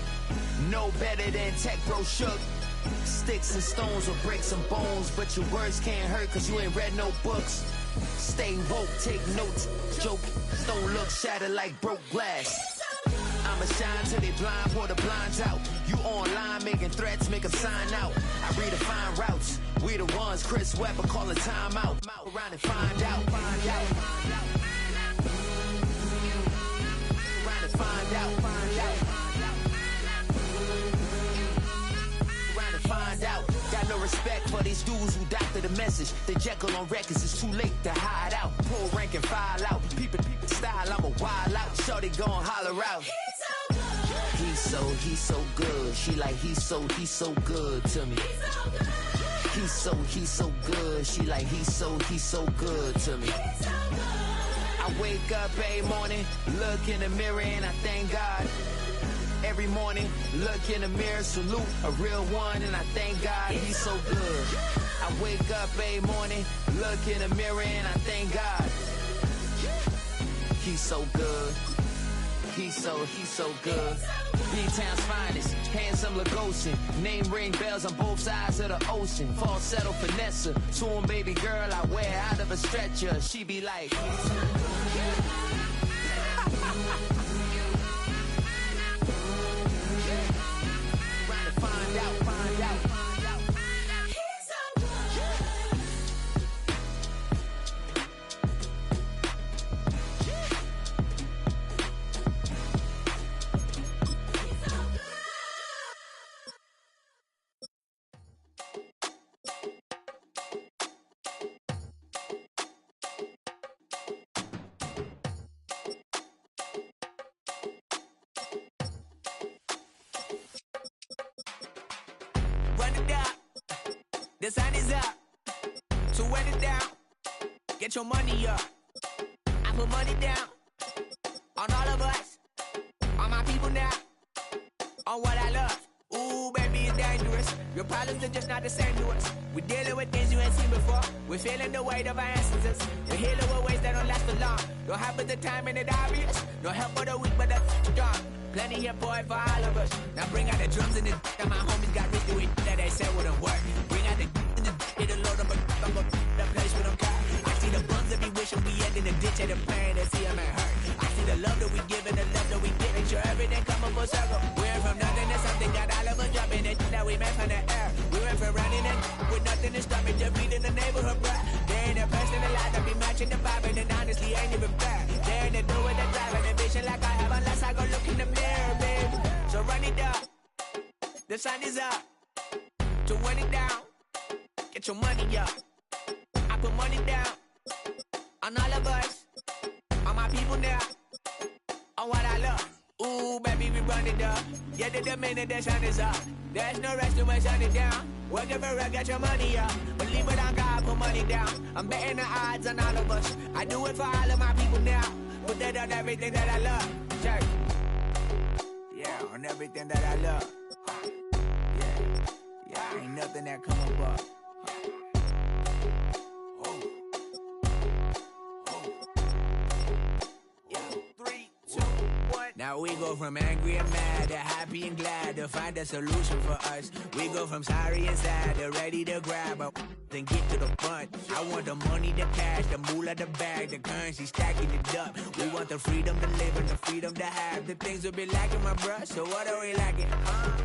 No better than Tech Bro Shook. Sticks and stones will break some bones, but your words can't hurt cause you ain't read no books. Stay woke, take notes, joke. Don't look shattered like broke glass. I'ma shine till they blind, pour the blinds out. You online making threats, make them sign out. I redefine routes. We the ones Chris Webber calling time out. Around and find out. Around and find out. Around and find out. Got no respect for these dudes who doctor the message. They Jekyll on records, it's too late to hide out. Pull rank and file out. People style, I'm a wild out. Shorty gon' holler out. He's so good. She like, he's so good to me. He's so good. She like, he's so good to me. I wake up every morning, look in the mirror and I thank God. Every morning, look in the mirror, salute a real one and I thank God he's so good. I wake up every morning, look in the mirror and I thank God. He's so good. He's so good. B-Town's finest, handsome Lagosian. Name ring bells on both sides of the ocean. Falsetto finesse, swoon baby girl I wear out of a stretcher. She be like,
the sun is up, so wet it down, get your money up. I put money down on all of us, on my people now, on what I love. Ooh, baby, it's dangerous. Your problems are just not the same to us. We're dealing with things you ain't seen before. We're feeling the weight of our ancestors. We're healing with ways that don't last for long. Don't have the time and it obvious. No help for the weak, but the strong. Plenty of boy for all of us. Now bring out the drums and the and my homies got rich doing that they said wouldn't work. Bring out the and the it'll load up the place with them car. I see the bums that be wishing we end in the ditch and the pain that see them ain't hurt. I see the love that we give and the love that we get. Make sure everything come up full circle. We're from nothing to something, got all of us jumping it that we made from the air. We went from running it with nothing to stop it, just feeding the neighborhood bruh. They ain't the person alive that be matching the vibe and then honestly ain't even fair. They ain't the do with the drive and the vision like I have unless I go look in the mirror, baby. So run it up, the sun is up, to run it down, get your money up. I put money down on all of us, on my people now, on what I love. Ooh, baby, we run it up. Yeah, the minute the sun is up. There's no rest when sun it down. Working for real, get your money up. Believe it on God, put money down. I'm betting the odds on all of us. I do it for all of my people now. Put that on everything that I love. Check. Yeah, on everything that I love. Yeah, ain't nothing that come above. Now we go from angry and mad to happy and glad to find a solution for us. We go from sorry and sad to ready to grab a then get to the front. I want the money, the cash, the moolah, the bag, the currency, stacking it up. We want the freedom to live and the freedom to have. The things will be lacking, my bruh, so what are we lacking?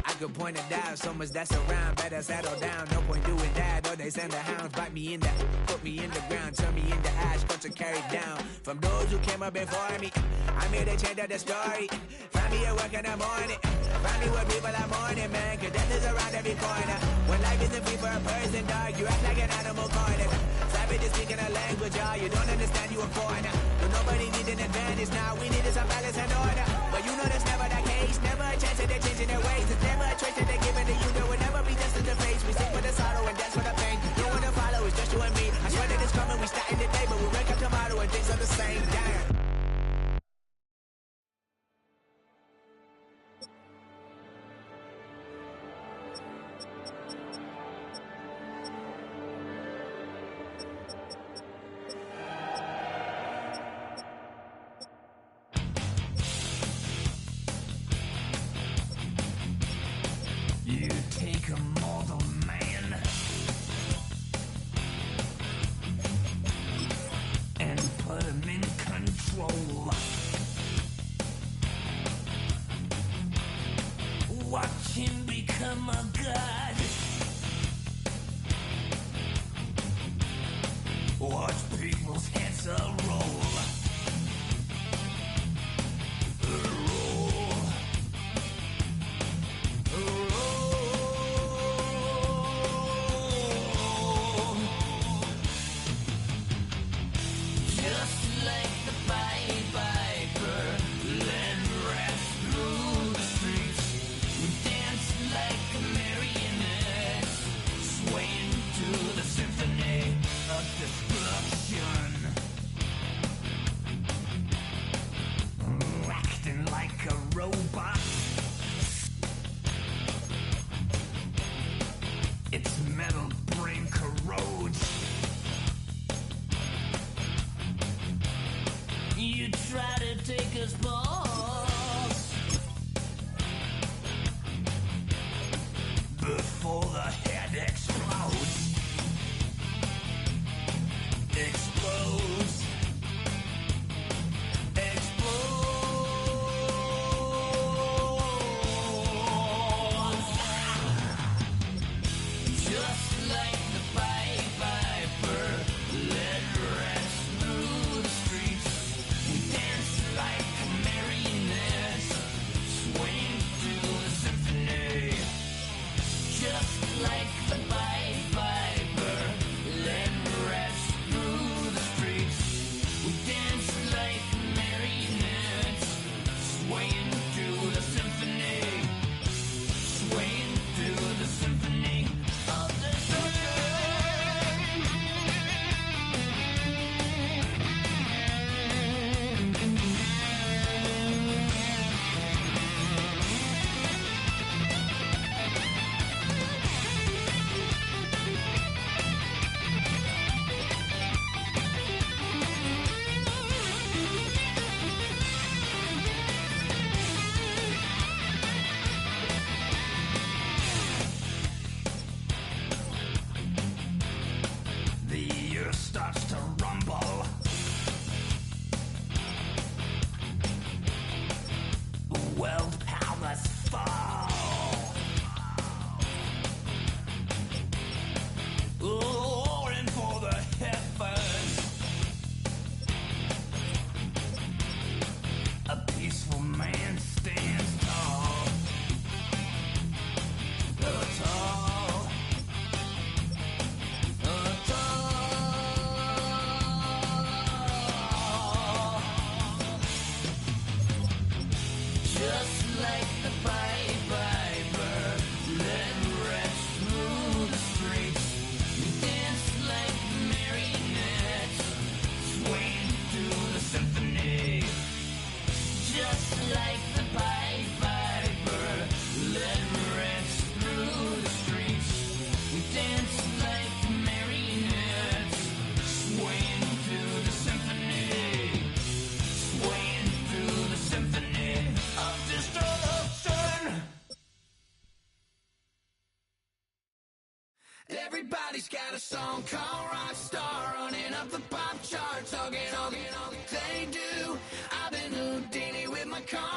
I could point it out, so much that's around. Better settle down, no point doing that. Or they send the hounds, bite me in the, put me in the ground, turn me into ash, cut to carry down. From those who came up before me, I'm here to change up the story. Find me at work in the morning, find me where people are mourning, man, cause death is around every corner. When life isn't free for a person, dog, you act like an animal cornered. Savage is speaking a language, y'all, you don't understand, you a foreigner. But nobody needs an advantage now, we need some balance and order. But you know that's never the case, never a chance that they're changing their ways. It's never a choice that they're giving to you, there will never be justice to face. We sing for the sorrow and dance for the pain. You want to follow, it's just you and me. I swear that it's coming, we starting today, but we wake up tomorrow and things are the same. Damn.
You take a mortal man and put him in control. Watch him become a god. Watch people's heads roll. Just like the Pied Piper, led rats through the streets. We dance like a marionette, swaying to the symphony of destruction. Acting like a robot. Its metal brain corrodes. You try to take us balls before the head explodes. Explodes. Just like the Pied Piper, led rats through the streets. We dance like marionettes, swaying through the symphony. Just like the Pied Piper, led rats through the streets. We dance like marionettes, swaying through the symphony. Swaying through the symphony of destruction. The earth starts to rumble. World powers fall. Roaring for the heavens. A peaceful man stands tall. Tall. Just like the Pied Piper, led rats through the streets. We dance like marionettes, swaying through the symphony. Just like the Pied Piper, led rats through the streets. We dance like marionettes, swaying through the symphony. Swaying through the symphony of destruction. Everybody Everybody's got a song called Rockstar, running up the pop charts, hugging. They do. I've been Houdini with my car.